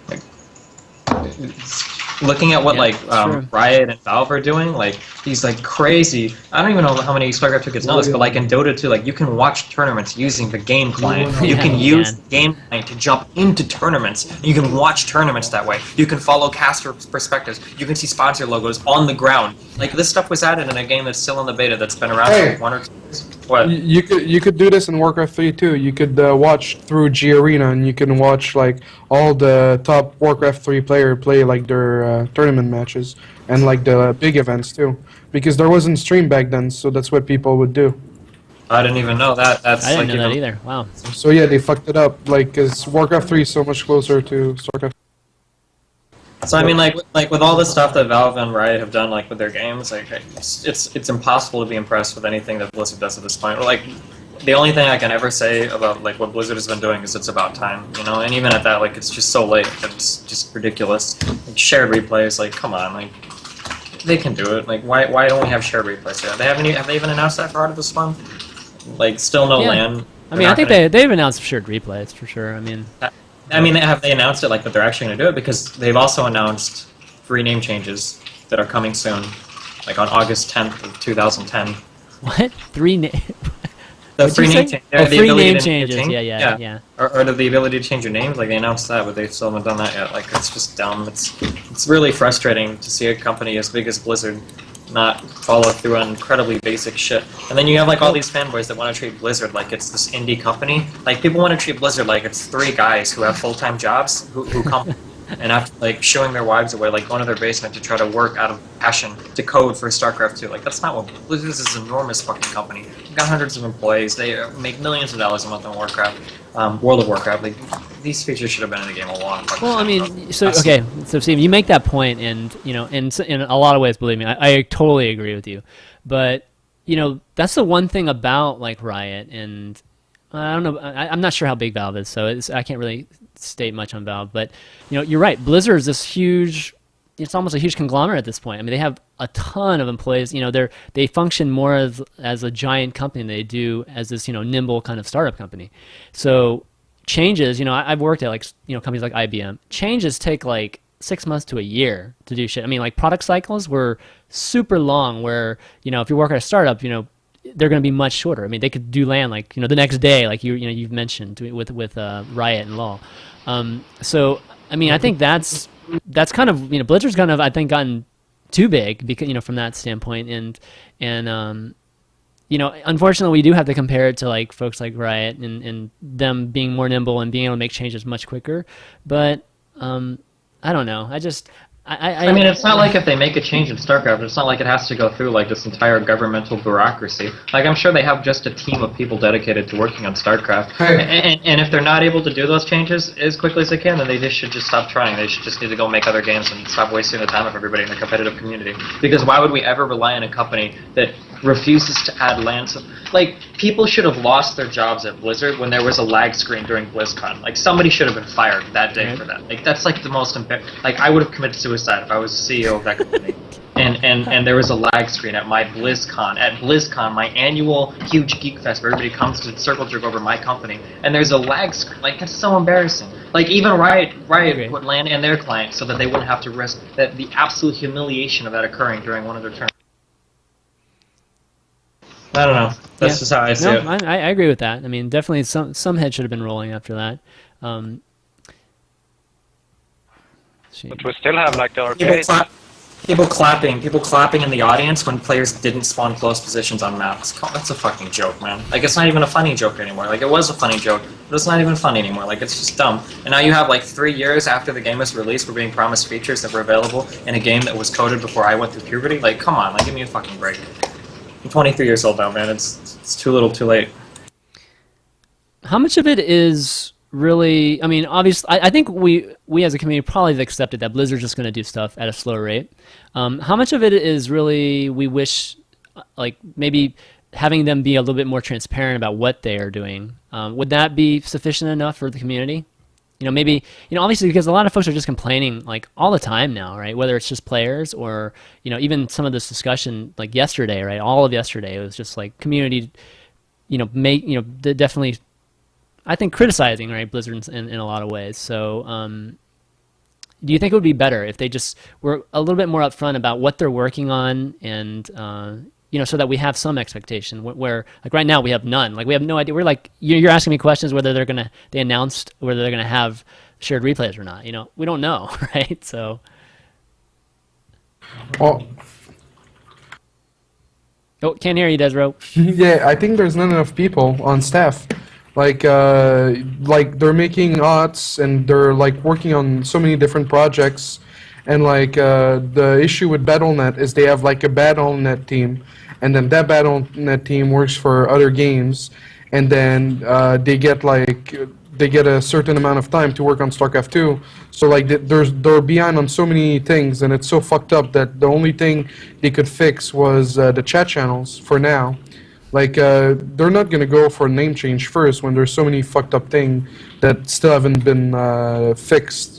Like, looking at what Riot and Valve are doing, like these like crazy. I don't even know how many Starcraft 2 kids know this, but like in Dota 2, like you can watch tournaments using the game client. You can use the game client to jump into tournaments. You can watch tournaments that way. You can follow caster perspectives. You can see sponsor logos on the ground. Like this stuff was added in a game that's still in the beta that's been around for like 1 or 2 years. What?
You could do this in Warcraft 3 too. You could watch through G Arena, and you can watch like all the top Warcraft 3 player play like their tournament matches and like the big events too. Because there wasn't stream back then, so that's what people would do.
I didn't even know that. That's
I didn't
like,
know that either. Wow.
So yeah, they fucked it up. Like, cause Warcraft 3 is so much closer to Starcraft.
So I mean, like with all the stuff that Valve and Riot have done, like with their games, like it's impossible to be impressed with anything that Blizzard does at this point. Or, like, the only thing I can ever say about like what Blizzard has been doing is it's about time, you know. And even at that, like it's just so late that it's just ridiculous. Like, shared replays, like come on, like they can do it. Like why don't we have shared replays yet? Have they even announced that for Heart of the Swarm? Like still no LAN.
I mean, I think they've announced shared replays for sure. I mean,
have they announced it like that they're actually going to do it? Because they've also announced 3 name changes that are coming soon, like on August 10th of 2010.
what? 3 names?
The free name
changes. Yeah.
Or the ability to change your names. Like they announced that, but they still haven't done that yet. Like it's just dumb. It's really frustrating to see a company as big as Blizzard not follow through on incredibly basic shit. And then you have like all these fanboys that want to treat Blizzard like it's this indie company. Like people want to treat Blizzard like it's 3 guys who have full-time jobs who come and after like showing their wives away, like going to their basement to try to work out of passion to code for StarCraft 2. Like that's not what Blizzard is. An enormous fucking company. They've got hundreds of employees. They make millions of dollars a month on Warcraft, World of Warcraft. Like these features should have been in the game a long time.
Well, I mean, so Steve, you make that point, and you know, in a lot of ways, believe me, I totally agree with you. But you know, that's the one thing about like Riot, and I don't know, I'm not sure how big Valve is, so I can't really state much on Valve. But you know, you're right. Blizzard is this huge it's almost a huge conglomerate at this point. I mean, they have a ton of employees. You know, they function more as a giant company than they do as this, you know, nimble kind of startup company. So changes, you know, I've worked at like, you know, companies like IBM. Changes take like 6 months to a year to do shit. I mean, like product cycles were super long where, you know, if you work at a startup, you know, they're going to be much shorter. I mean, they could do land like, you know, the next day, like you know, you've mentioned with Riot and LoL. So, I mean, I think that's kind of, you know, Blizzard's kind of, I think, gotten too big because, you know, from that standpoint. And you know, unfortunately, we do have to compare it to like folks like Riot and them being more nimble and being able to make changes much quicker. But I don't know. I
mean, it's not like if they make a change in StarCraft, it's not like it has to go through like this entire governmental bureaucracy. Like, I'm sure they have just a team of people dedicated to working on StarCraft. And if they're not able to do those changes as quickly as they can, then they just should just stop trying. They should just need to go make other games and stop wasting the time of everybody in the competitive community. Because why would we ever rely on a company that refuses to add lands? Like, people should have lost their jobs at Blizzard when there was a lag screen during BlizzCon. Like, somebody should have been fired that day for that. Like, that's like the most like, I would have committed suicide if I was CEO of that company. And there was a lag screen at my BlizzCon. At BlizzCon, my annual huge geek fest where everybody comes to circle jerk over my company, and there's a lag screen. Like, that's so embarrassing. Like, even Riot would land in their client so that they wouldn't have to risk the absolute humiliation of that occurring during one of their turns. I don't know. That's just how I see it.
I agree with that. I mean, definitely some heads should have been rolling after that.
But we still have like the arcade.
People clapping in the audience when players didn't spawn close positions on maps. That's a fucking joke, man. Like, it's not even a funny joke anymore. Like, it was a funny joke, but it's not even funny anymore. Like, it's just dumb. And now you have like 3 years after the game was released, we're being promised features that were available in a game that was coded before I went through puberty. Like, come on, like, give me a fucking break. I'm 23 years old now, man. It's too little, too late.
How much of it is really? I mean, obviously, I think we as a community probably have accepted that Blizzard's just going to do stuff at a slower rate. How much of it is really we wish, like maybe having them be a little bit more transparent about what they are doing? Would that be sufficient enough for the community? You know, maybe, you know, obviously because a lot of folks are just complaining like all the time now, right? Whether it's just players or, you know, even some of this discussion like yesterday, right? All of yesterday, it was just like community, you know, definitely, I think criticizing, right, Blizzard in a lot of ways. So, do you think it would be better if they just were a little bit more upfront about what they're working on and, you know, so that we have some expectation where like right now we have none. Like we have no idea. We're like, you're asking me questions whether they announced whether they're going to have shared replays or not. You know, we don't know, right? So.
Well,
oh, can't hear you, desRow.
yeah, I think there's not enough people on staff. Like they're making odds and they're like working on so many different projects. And like the issue with Battle.net is they have like a Battle.net team, and then that Battle.net team works for other games, and then they get a certain amount of time to work on StarCraft 2. So like they're behind on so many things, and it's so fucked up that the only thing they could fix was the chat channels for now. Like they're not gonna go for a name change first when there's so many fucked up things that still haven't been fixed.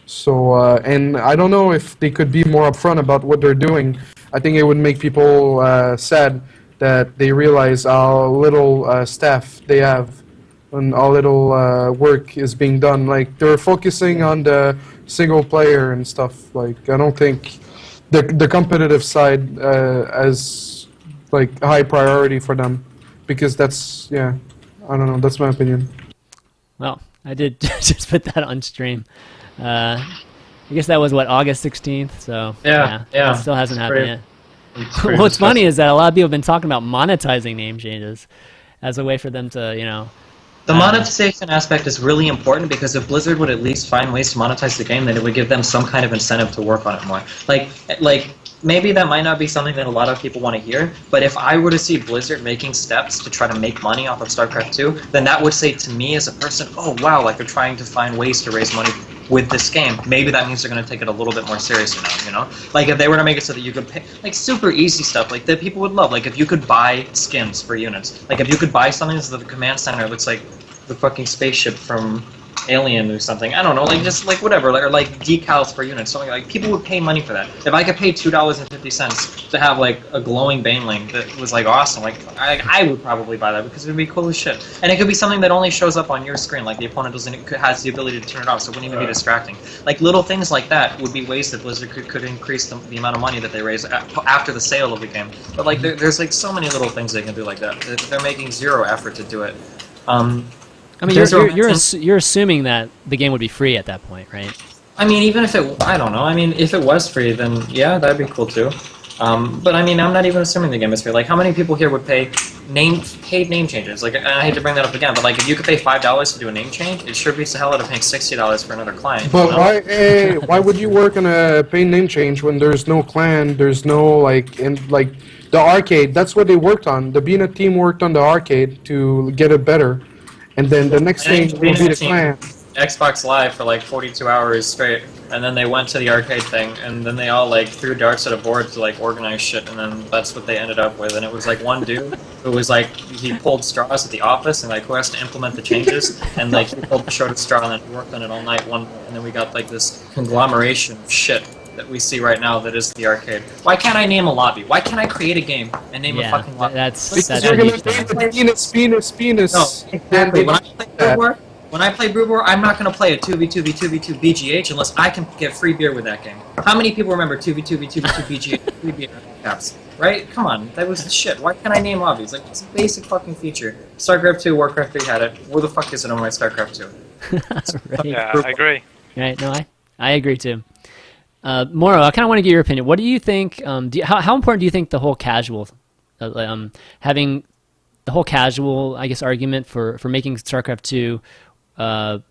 So, and I don't know if they could be more upfront about what they're doing. I think it would make people sad that they realize how little staff they have and how little work is being done. Like, they're focusing on the single player and stuff. Like, I don't think the competitive side as like high priority for them, because that's, yeah, I don't know, that's my opinion.
Well, I did just put that on stream. I guess that was what, August 16th. So
yeah.
It still hasn't happened yet. What's funny is that a lot of people have been talking about monetizing name changes as a way for them to, you know.
The monetization aspect is really important, because if Blizzard would at least find ways to monetize the game, then it would give them some kind of incentive to work on it more. Like maybe that might not be something that a lot of people want to hear, but if I were to see Blizzard making steps to try to make money off of StarCraft 2, then that would say to me as a person, oh wow, like they're trying to find ways to raise money with this game. Maybe that means they're going to take it a little bit more seriously now, you know? Like if they were to make it so that you could pay, like super easy stuff, like that people would love, like if you could buy skins for units, like if you could buy something so that the command center looks like the fucking spaceship from alien or something. I don't know, like just like whatever, or like decals per unit, something like people would pay money for that. If I could pay $2.50 to have like a glowing baneling that was like awesome, like I would probably buy that because it would be cool as shit. And it could be something that only shows up on your screen, like the opponent has the ability to turn it off, so it wouldn't even be distracting. Like little things like that would be ways that Blizzard could increase the amount of money that they raise after the sale of the game. But like there's like so many little things they can do like that. They're making zero effort to do it.
I mean, you're assuming that the game would be free at that point, right?
I mean, even if I don't know. I mean, if it was free, then yeah, that'd be cool too. But I mean, I'm not even assuming the game is free. Like, how many people here would pay paid name changes? Like, I hate to bring that up again, but like, if you could pay $5 to do a name change, it sure beats the hell out of paying $60 for another client.
But why would you work on a paid name change when there's no clan, there's no like the arcade? That's what they worked on. The BNet team worked on the arcade to get it better, and then the next thing will be the clan.
Xbox Live for like 42 hours straight, and then they went to the arcade thing, and then they all like threw darts at a board to like organize shit, and then that's what they ended up with. And it was like one dude who was like, he pulled straws at the office, and like who has to implement the changes, and like he pulled the shortest straw, and then he worked on it all night, and then we got like this conglomeration of shit that we see right now that is the arcade. Why can't I name a lobby? Why can't I create a game and name a fucking lobby?
Because you're gonna name it penis.
No, exactly. When I play Brew War, I'm not going to play a 2v2v2v2 BGH unless I can get free beer with that game. How many people remember 2v2v2v2 BGH free beer caps? Right? Come on, that was the shit. Why can't I name lobbies? Like, it's a basic fucking feature. Starcraft 2, Warcraft 3 had it. Where the fuck is it on my Starcraft 2?
Right.
Yeah, I agree.
Right, no, I agree too. MorroW, I kind of want to get your opinion. What do you think, how important do you think the whole casual, having the whole casual, I guess, argument for making StarCraft 2 I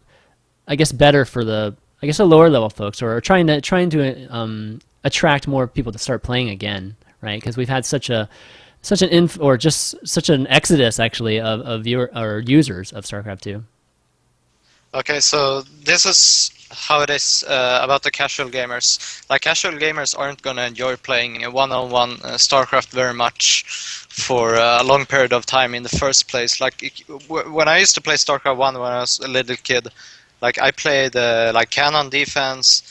guess better for the lower level folks, or trying to attract more people to start playing again, right? Because we've had such an exodus actually of users of StarCraft 2.
Okay, so this is how it is about the casual gamers. Like, casual gamers aren't gonna enjoy playing a one-on-one StarCraft very much for a long period of time in the first place. Like, when I used to play StarCraft 1 when I was a little kid, like, I played like cannon defense,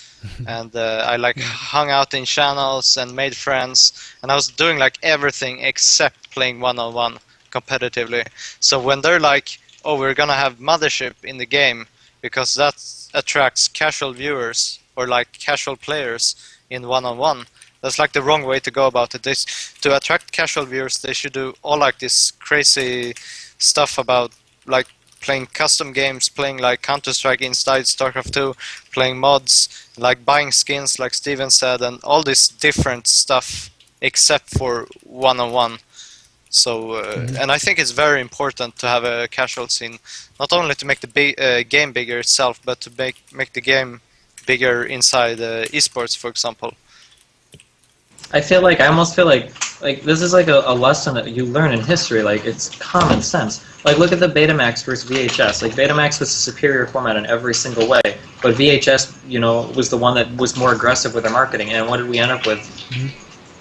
and I like hung out in channels and made friends, and I was doing like everything except playing one-on-one competitively. So when they're like, oh, we're gonna have Mothership in the game because that attracts casual viewers or like casual players in one-on-one, that's like the wrong way to go about it. To attract casual viewers, they should do all like this crazy stuff about like playing custom games, playing like Counter-Strike inside StarCraft 2, playing mods, like buying skins like Steven said, and all this different stuff except for one-on-one. So, and I think it's very important to have a casual scene, not only to make the game bigger itself, but to make the game bigger inside esports, for example.
I almost feel like this is like a lesson that you learn in history. Like, it's common sense. Like, look at the Betamax versus VHS. Like, Betamax was a superior format in every single way, but VHS, you know, was the one that was more aggressive with their marketing. And what did we end up with?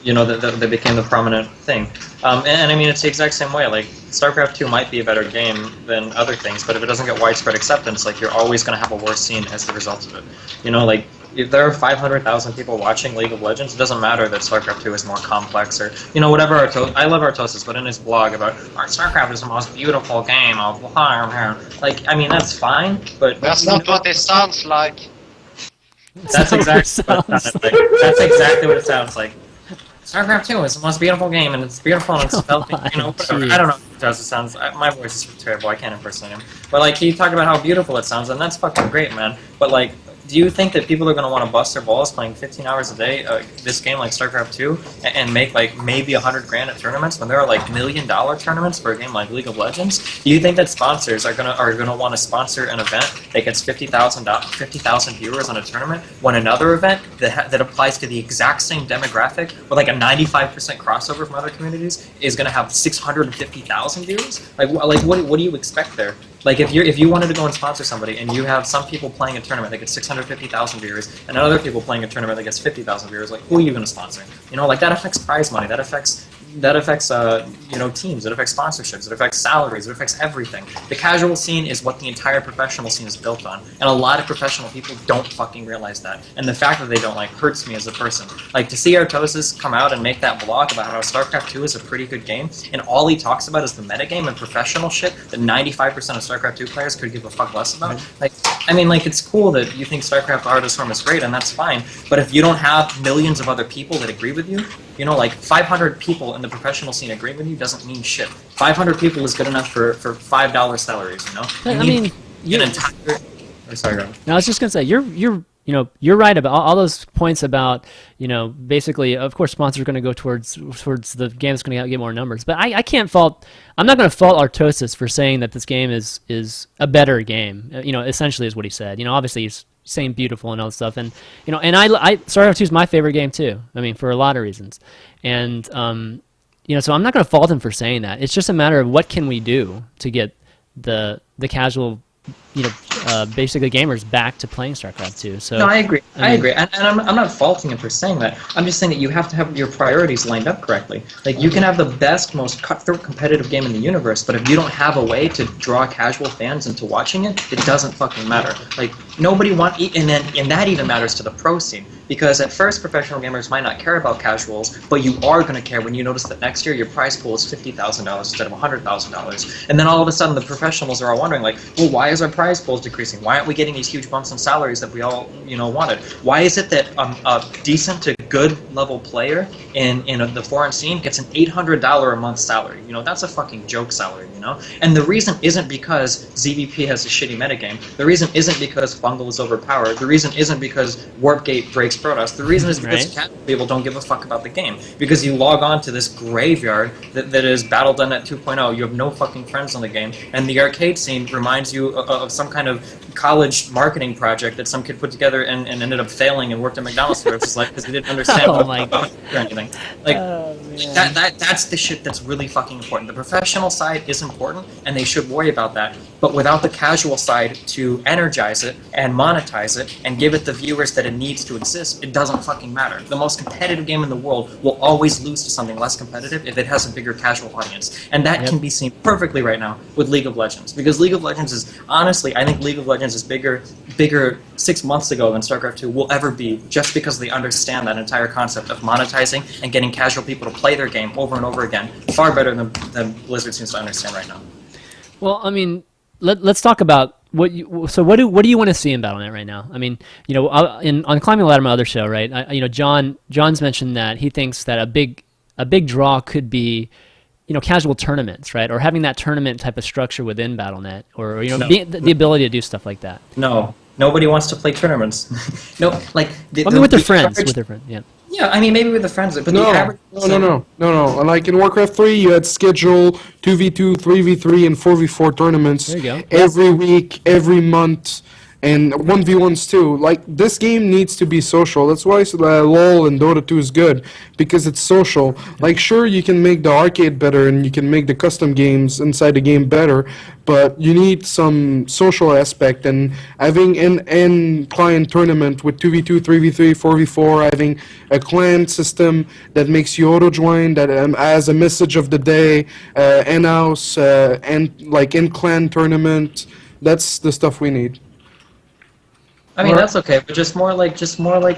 You know, that became the prominent thing. And I mean, it's the exact same way. Like, StarCraft 2 might be a better game than other things, but if it doesn't get widespread acceptance, like, you're always going to have a worse scene as the result of it. You know, like, if there are 500,000 people watching League of Legends, it doesn't matter that StarCraft 2 is more complex, or, you know, whatever. I love Artosis, but in his blog about StarCraft is the most beautiful game of like, I mean, that's fine, but
that's not what it sounds like.
That's exactly what it sounds like. That's exactly what it sounds like. StarCraft 2 is the most beautiful game, and it's beautiful, and it's spelled, you know, whatever. I don't know if it sounds. My voice is terrible. I can't impersonate him. But like, he talked about how beautiful it sounds, and that's fucking great, man. But like, do you think that people are going to want to bust their balls playing 15 hours a day this game like StarCraft 2 and make like maybe $100 grand at tournaments when there are like $1 million tournaments for a game like League of Legends? Do you think that sponsors are gonna want to sponsor an event that gets 50,000 viewers on a tournament when another event that applies to the exact same demographic with like a 95% crossover from other communities is going to have 650,000 viewers? Like what do you expect there? Like, if you wanted to go and sponsor somebody, and you have some people playing a tournament that gets 650,000 viewers, and other people playing a tournament that gets 50,000 viewers, like, who are you going to sponsor? You know, like, that affects prize money. That affects teams. It affects sponsorships. It affects salaries. It affects everything. The casual scene is what the entire professional scene is built on, and a lot of professional people don't fucking realize that. And the fact that they don't hurts me as a person. Like, to see Artosis come out and make that blog about how StarCraft 2 is a pretty good game, and all he talks about is the metagame and professional shit that 95% of StarCraft 2 players could give a fuck less about. It's cool that you think StarCraft Artist Form is great, and that's fine. But if you don't have millions of other people that agree with you, 500 people in the professional scene agreeing with you doesn't mean shit. 500 people is good enough for $5 salaries, Sorry, Rob.
No, I was just gonna say you're right about all those points about basically, of course, sponsors are going to go towards the game that's going to get more numbers. But I'm not going to fault Artosis for saying that this game is a better game. Essentially is what he said. Obviously he's saying beautiful and all that stuff, and Starcraft 2 is my favorite game too. For a lot of reasons, and so I'm not going to fault him for saying that. It's just a matter of what can we do to get the casual basically gamers back to playing StarCraft 2. So
no, I agree. I agree, and I'm not faulting him for saying that. I'm just saying that you have to have your priorities lined up correctly. You can have the best, most cutthroat competitive game in the universe, but if you don't have a way to draw casual fans into watching it, it doesn't fucking matter. Nobody and that even matters to the pro scene, because at first professional gamers might not care about casuals, but you are going to care when you notice that next year your prize pool is $50,000 instead of $100,000, and then all of a sudden the professionals are all wondering well, why is our prize pools decreasing? Why aren't we getting these huge bumps in salaries that we all wanted? Why is it that a decent to good level player in the foreign scene gets an $800 a month salary? That's a fucking joke salary. And the reason isn't because ZVP has a shitty metagame. The reason isn't because Fungal is overpowered. The reason isn't because Warpgate breaks Protoss. The reason is because casual people don't give a fuck about the game. Because you log on to this graveyard that is BattleDone 2.0. You have no fucking friends on the game, and the arcade scene reminds you of some kind of college marketing project that some kid put together and ended up failing and worked at McDonald's for his life because he didn't understand about or anything. That's the shit that's really fucking important. The professional side is important, and they should worry about that. But without the casual side to energize it and monetize it and give it the viewers that it needs to exist, it doesn't fucking matter. The most competitive game in the world will always lose to something less competitive if it has a bigger casual audience. And that can be seen perfectly right now with League of Legends. Because League of Legends is, honestly, I think League of Legends is bigger 6 months ago than StarCraft 2 will ever be, just because they understand that entire concept of monetizing and getting casual people to play their game over and over again far better than Blizzard seems to understand right now.
Well, let's talk about what do you want to see in Battle.net right now? On Climbing the Ladder, my other show, right? John's mentioned that he thinks that a big draw could be casual tournaments, right? Or having that tournament type of structure within Battle.net, or the ability to do stuff like that.
No, nobody wants to play tournaments. No,
with their friends, yeah.
Yeah, maybe with the friends, but
no,
the average...
No. Like in Warcraft 3, you had scheduled 2v2, 3v3, and 4v4 tournaments
there you go.
Every week, every month, and 1v1s too. This game needs to be social. That's why LoL and Dota 2 is good, because it's social. Sure, you can make the arcade better, and you can make the custom games inside the game better, but you need some social aspect, and having an client tournament with 2v2, 3v3, 4v4, having a clan system that makes you auto-join, that has a message of the day, in-house, and in-clan tournament, that's the stuff we need.
That's okay, but just more like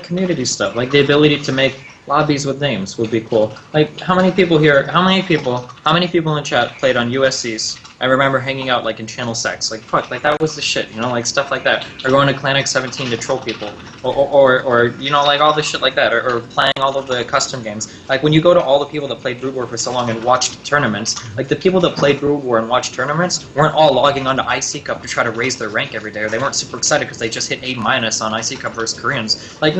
community stuff, the ability to make lobbies with names would be cool. How many people in chat played on USCs? I remember hanging out in Channel Sex. That was the shit, stuff like that. Or going to Clanx 17 to troll people, or all the shit like that, or playing all of the custom games. When you go to all the people that played Brood War for so long and watched tournaments, the people that played Brood War and watched tournaments weren't all logging onto IC Cup to try to raise their rank every day, or they weren't super excited because they just hit A- on IC Cup versus Koreans. They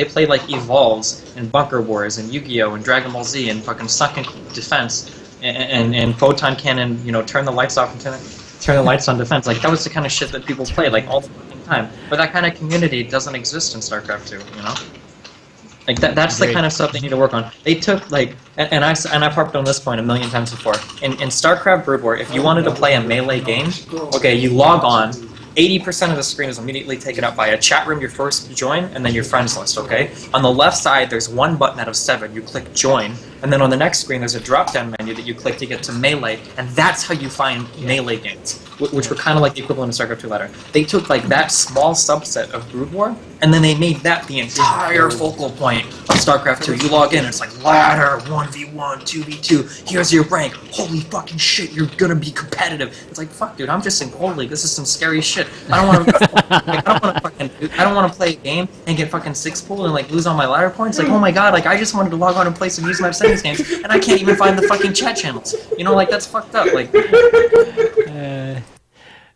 played Evolves and Bunker Wars and Yu-Gi-Oh! And Dragon Ball Z and fucking Sunken Defense and Photon Cannon, turn the lights off and turn the lights on defense. That was the kind of shit that people play all the fucking time. But that kind of community doesn't exist in StarCraft 2, That's the kind of stuff they need to work on. They took and I've harped on this point a million times before. In StarCraft Brood War, if you wanted to play a melee game, okay, you log on. 80% of the screen is immediately taken up by a chat room, your first join, and then your friends list, okay? On the left side, there's one button out of 7. You click join, and then on the next screen, there's a drop-down menu that you click to get to melee, and that's how you find melee games, which were kind of like the equivalent of StarCraft 2 ladder. They took like that small subset of Brood War, and then they made that the entire focal point of StarCraft 2. You log in, it's like ladder, 1v1, 2v2, here's your rank, holy fucking shit, you're gonna be competitive. It's like, fuck dude, I'm just in Gold League, this is some scary shit. I don't want to play a game and get fucking 6 pulled and like lose all my ladder points. Like, oh my god, like I just wanted to log on and play some use map settings games and I can't even find the fucking chat channels. You know, like that's fucked up. Like.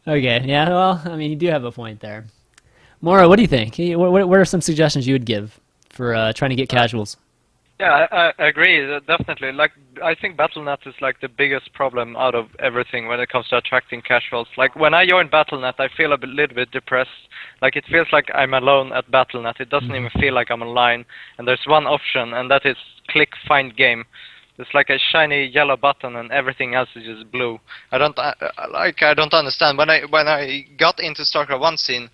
Okay, yeah, well, I mean, you do have a point there. Morrow, what do you think? What are some suggestions you would give for trying to get casuals?
Yeah, I agree, definitely. Like, I think Battle.net is like the biggest problem out of everything when it comes to attracting casuals. Like, when I join Battle.net, I feel little bit depressed. Like, it feels like I'm alone at Battle.net. It doesn't even feel like I'm online. And there's one option, and that is click find game. It's like a shiny yellow button, and everything else is just blue. I don't understand. When I got into StarCraft 1 scene,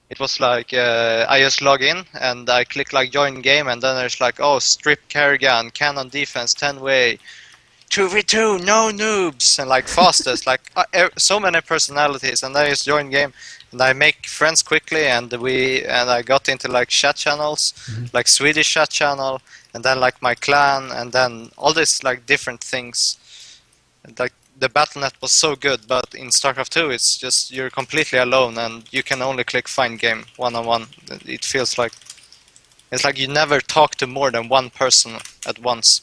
it was like I just log in and I click like join game, and then there's like, oh, strip Kerrigan, cannon defense 10-way, 2v2, no noobs, and like fastest, like so many personalities, and I just join game and I make friends quickly, and I got into like chat channels, like Swedish chat channel, and then like my clan, and then all these like different things. And, like, the Battle.net was so good, but in StarCraft 2 it's just you're completely alone and you can only click find game one-on-one. It feels like it's like you never talk to more than one person at once.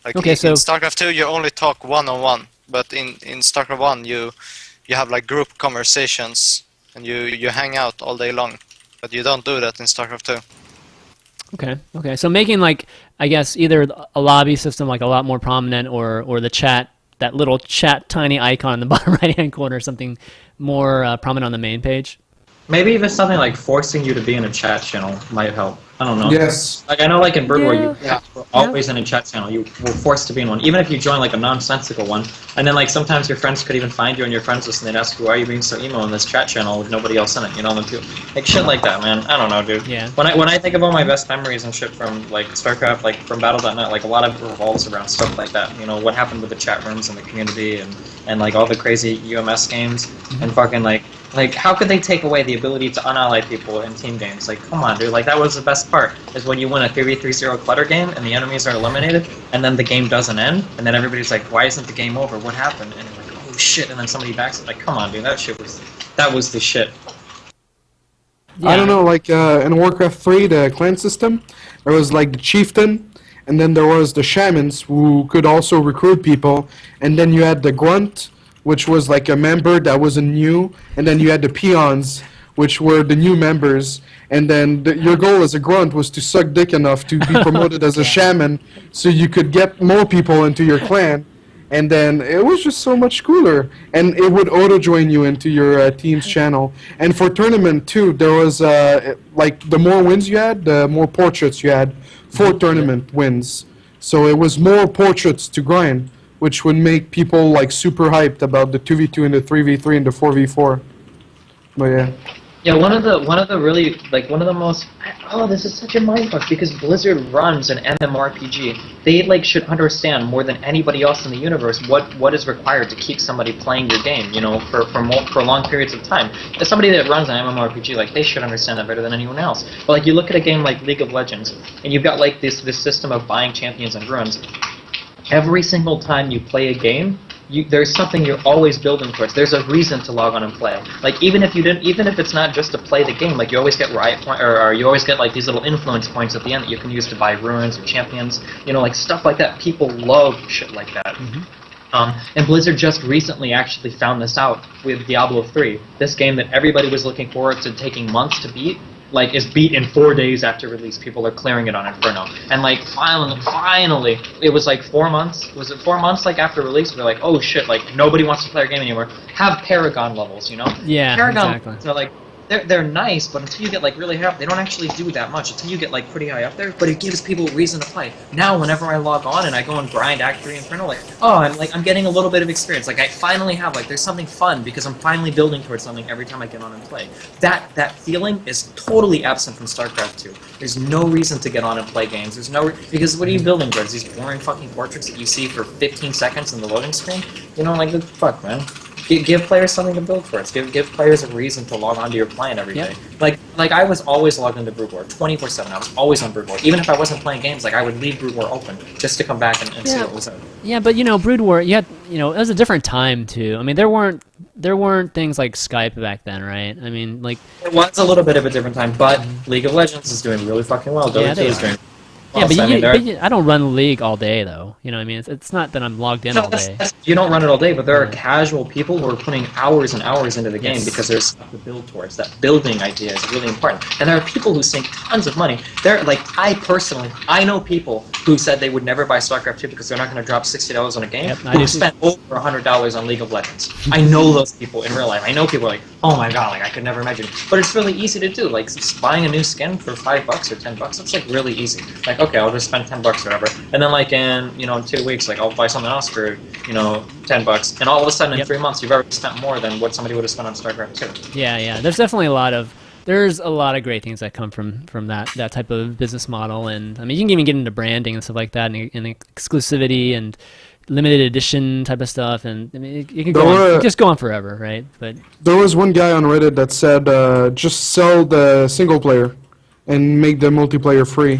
Like
okay,
in
so
StarCraft 2 you only talk one-on-one, but in StarCraft 1 you have like group conversations and you hang out all day long, but you don't do that in StarCraft 2.
Okay. So making like, I guess, either a lobby system like a lot more prominent, or the chat, that little chat tiny icon in the bottom right-hand corner, something more prominent on the main page.
Maybe even something like forcing you to be in a chat channel might help. I don't know.
Yes.
Like, I know like in Brood War,
Yeah.
you're always in a chat channel. You were forced to be in one, even if you join like a nonsensical one. And then like sometimes your friends could even find you on your friends list and they'd ask you, why are you being so emo in this chat channel with nobody else in it? You know, like shit like that, man. I don't know, dude.
Yeah.
When I think of all my best memories and shit from like StarCraft, like from Battle.net, like a lot of it revolves around stuff like that. You know, what happened with the chat rooms and the community and like all the crazy UMS games and fucking like how could they take away the ability to unally people in team games? Like, come on, dude. Like, that was the best part, is when you win a 3v3-0 clutter game and the enemies are eliminated, and then the game doesn't end, and then everybody's like, why isn't the game over? What happened? And you're like, oh shit, and then somebody backs it. Like, come on, dude. That was the shit.
Yeah.
I don't know, like in Warcraft 3, the clan system, there was like the chieftain, and then there was the shamans who could also recruit people, and then you had the grunt, which was like a member that wasn't new, and then you had the peons, which were the new members, and then your goal as a grunt was to suck dick enough to be promoted as a shaman, so you could get more people into your clan, and then it was just so much cooler, and it would auto-join you into your team's channel. And for tournament too, there was like the more wins you had, the more portraits you had for tournament wins, so it was more portraits to grind, which would make people like super hyped about the 2v2 and the 3v3 and the 4v4. But yeah.
Yeah, one of the really, like, one of the most, oh, this is such a mindfuck, because Blizzard runs an MMORPG. They, like, should understand more than anybody else in the universe what is required to keep somebody playing your game, you know, for long periods of time. As somebody that runs an MMORPG, like, they should understand that better than anyone else. But, like, you look at a game like League of Legends, and you've got, like, this system of buying champions and runes. Every single time you play a game, there's something you're always building towards. There's a reason to log on and play. Like, even if it's not just to play the game, like, you always get riot point, or you always get like these little influence points at the end that you can use to buy runes or champions. You know, like stuff like that. People love shit like that. And Blizzard just recently actually found this out with Diablo 3. This game that everybody was looking forward to taking months to beat, like, is beat in 4 days after release. People are clearing it on Inferno. And, like, finally, it was, like, 4 months. Was it 4 months, like, after release? They're like, oh, shit, like, nobody wants to play our game anymore. Have Paragon levels, you know?
Yeah,
Paragon
exactly.
levels are, like, they're nice, but until you get like really high up, they don't actually do that much until you get like pretty high up there. But it gives people a reason to play. Now, whenever I log on and I go and grind Act 3 Inferno, like, oh, I'm getting a little bit of experience. Like I finally have like there's something fun because I'm finally building towards something every time I get on and play. That feeling is totally absent from StarCraft 2. There's no reason to get on and play games. There's no because what are you building towards? These boring fucking portraits that you see for 15 seconds in the loading screen? You know, like fuck, man. Give players something to build for. Give players a reason to log onto your plan every day. Like I was always logged into Brood War 24/7. I was always on Brood War. Even if I wasn't playing games, like I would leave Brood War open just to come back and see what was up.
Yeah, but Brood War, it was a different time too. I mean, there weren't things like Skype back then, right? I mean, like
it was a little bit of a different time, but League of Legends is doing really fucking well. Dota 2 is doing.
Yeah, but, I don't run the league all day, though. You know what I mean? It's not that I'm logged in all day.
You don't run it all day, but there are casual people who are putting hours and hours into the game because there's stuff to build towards. That building idea is really important. And there are people who sink tons of money. I know people who said they would never buy StarCraft 2 because they're not going to drop $60 on a game, who spent over $100 on League of Legends. I know those people in real life. I know people like, oh my god, like I could never imagine. But it's really easy to do. Like just buying a new skin for $5 or $10, it's like really easy. Like, okay, I'll just spend $10 or whatever, and then like in 2 weeks, like I'll buy something else for $10, and all of a sudden in 3 months you've already spent more than what somebody would have spent on StarCraft 2.
Yeah. There's definitely a lot of great things that come from that type of business model, and I mean you can even get into branding and stuff like that, and exclusivity and limited edition type of stuff, and I mean it can just go on forever, right? But
there was one guy on Reddit that said just sell the single player and make the multiplayer free,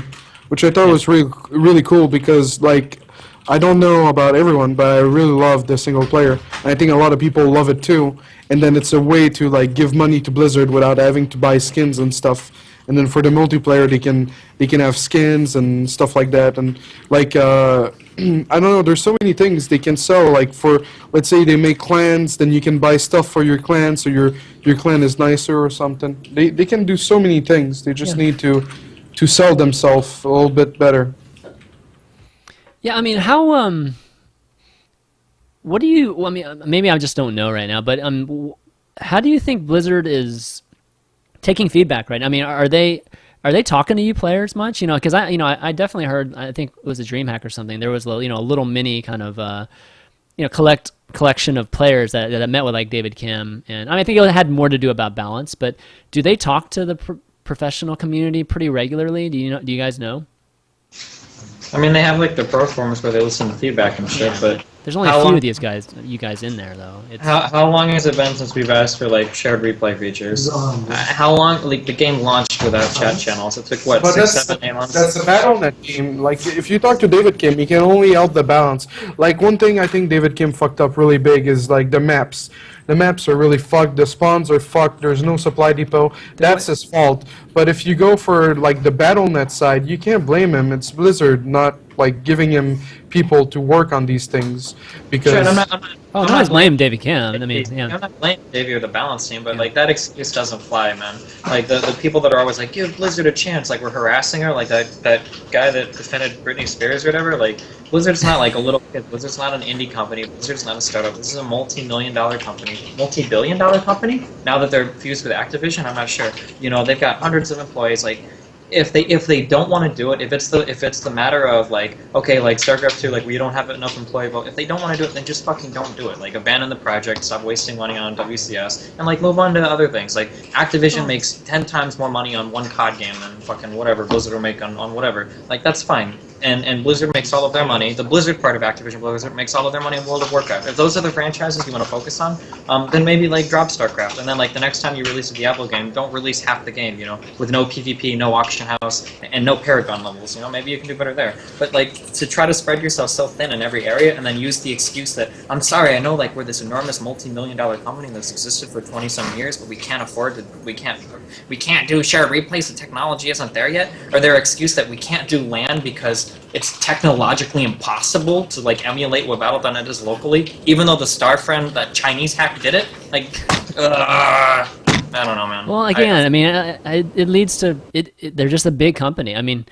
which I thought was really, really cool because, like, I don't know about everyone, but I really love the single player. And I think a lot of people love it too. And then it's a way to, like, give money to Blizzard without having to buy skins and stuff. And then for the multiplayer, they can have skins and stuff like that. And, like, I don't know, there's so many things they can sell. Like, for, let's say they make clans, then you can buy stuff for your clan so your clan is nicer or something. They can do so many things. They just need to sell themselves a little bit better.
Yeah, I mean, how what do you? Well, I mean, maybe I just don't know right now, but how do you think Blizzard is taking feedback right now? I mean, are they talking to you players much? Because I definitely heard. I think it was a DreamHack or something. There was a little mini kind of collection of players that met with like David Kim, and I think it had more to do about balance. But do they talk to the professional community pretty regularly? Do you guys know?
I mean, they have like the pro forums where they listen to feedback and shit, but
there's only a few of you guys in there though.
How long has it been since we've asked for like shared replay features? How long? Like the game launched without chat channels. It took what,
but
6, 7, 8 months?
That's the Battle.net game. Like if you talk to David Kim, he can only help the balance. Like one thing I think David Kim fucked up really big is like the maps. The maps are really fucked. The spawns are fucked. There's no supply depot. That's his fault. But if you go for like the Battle.net side, you can't blame him. It's Blizzard not like giving him people to work on these things because.
Sure, I'm
not blaming David Kim. I mean, yeah.
I'm not blaming Davey or the balance team, but like that excuse doesn't fly, man. Like the people that are always like, give Blizzard a chance, like we're harassing her, like that guy that defended Britney Spears or whatever. Like Blizzard's not like a little kid. Blizzard's not an indie company. Blizzard's not a startup. This is a multi-million-dollar company, multi-billion-dollar company. Now that they're fused with Activision, I'm not sure. They've got hundreds of employees. Like. If they don't want to do it, if it's the matter of like, okay, like StarCraft 2, like we don't have enough employee vote, if they don't want to do it, then just fucking don't do it. Like abandon the project, stop wasting money on WCS, and like move on to other things. Like Activision makes 10 times more money on one COD game than fucking whatever Blizzard will make on whatever. Like that's fine. And Blizzard makes all of their money. The Blizzard part of Activision Blizzard makes all of their money in World of Warcraft. If those are the franchises you want to focus on, then maybe like drop StarCraft. And then like the next time you release a Diablo game, don't release half the game, with no PvP, no auction house, and no Paragon levels. Maybe you can do better there. But like to try to spread yourself so thin in every area and then use the excuse that I'm sorry, I know like we're this enormous multi-million-dollar company that's existed for 20-some years, but we can't afford to. We can't do shared replays. The technology isn't there yet. Or their excuse that we can't do LAN because it's technologically impossible to like emulate what Battle.net is locally, even though the Starfriend, that Chinese hack, did it. Like, I don't know, man.
Well, again, I mean, it leads to it. They're just a big company. I mean,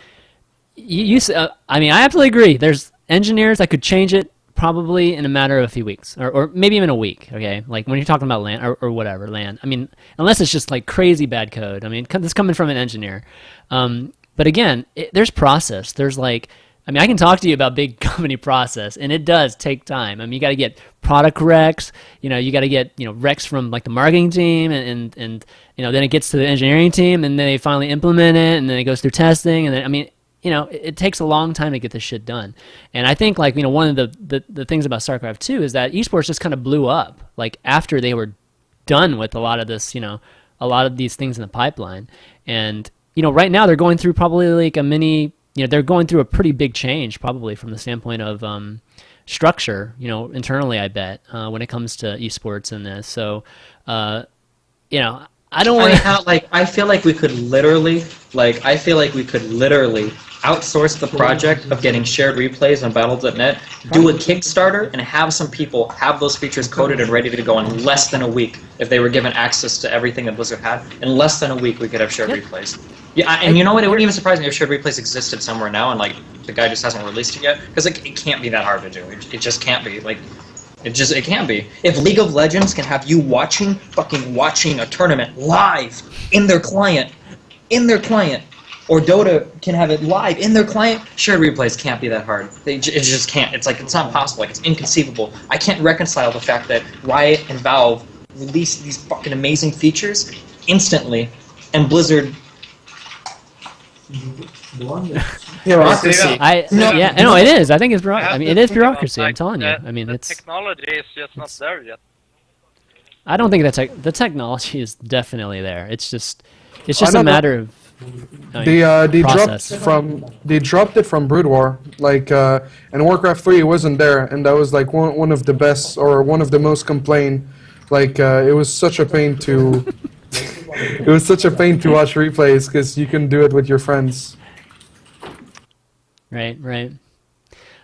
I mean, I absolutely agree. There's engineers that could change it probably in a matter of a few weeks, or maybe even a week. Okay, like when you're talking about land or whatever land. I mean, unless it's just like crazy bad code. I mean, this is coming from an engineer. But again, there's process. There's like, I mean, I can talk to you about big company process, and it does take time. I mean, you got to get product recs. You got to get recs from like the marketing team, and then it gets to the engineering team, and then they finally implement it, and then it goes through testing, and then I mean. It takes a long time to get this shit done. And I think, like, one of the things about StarCraft 2 is that esports just kind of blew up, like, after they were done with a lot of this, a lot of these things in the pipeline. And, right now they're going through probably like a mini, they're going through a pretty big change, probably from the standpoint of structure, internally, I bet, when it comes to esports and this. So, I don't want to...
I feel like we could literally outsource the project of getting shared replays on Battle.net, do a Kickstarter, and have some people have those features coded and ready to go in less than a week if they were given access to everything that Blizzard had. In less than a week, we could have shared replays. Yeah, and you know what? It wouldn't even surprise me if shared replays existed somewhere now and like the guy just hasn't released it yet, because it can't be that hard to do. It just can't be. Like, it can't be. If League of Legends can have you watching a tournament live in their client, or Dota can have it live in their client, shared replays can't be that hard. It just can't. It's not possible. Like, it's inconceivable. I can't reconcile the fact that Riot and Valve release these fucking amazing features instantly, and Blizzard...
Bureaucracy. It is. I think it's bureaucracy. I mean, it is bureaucracy. I'm telling you. I mean, it's...
technology is just not there yet.
I don't think the technology is definitely there. It's just a matter of...
They dropped it from Brood War, like, and Warcraft 3 wasn't there, and that was like one of the best, or one of the most complained. Like, it was such a pain to watch replays because you can do it with your friends.
Right.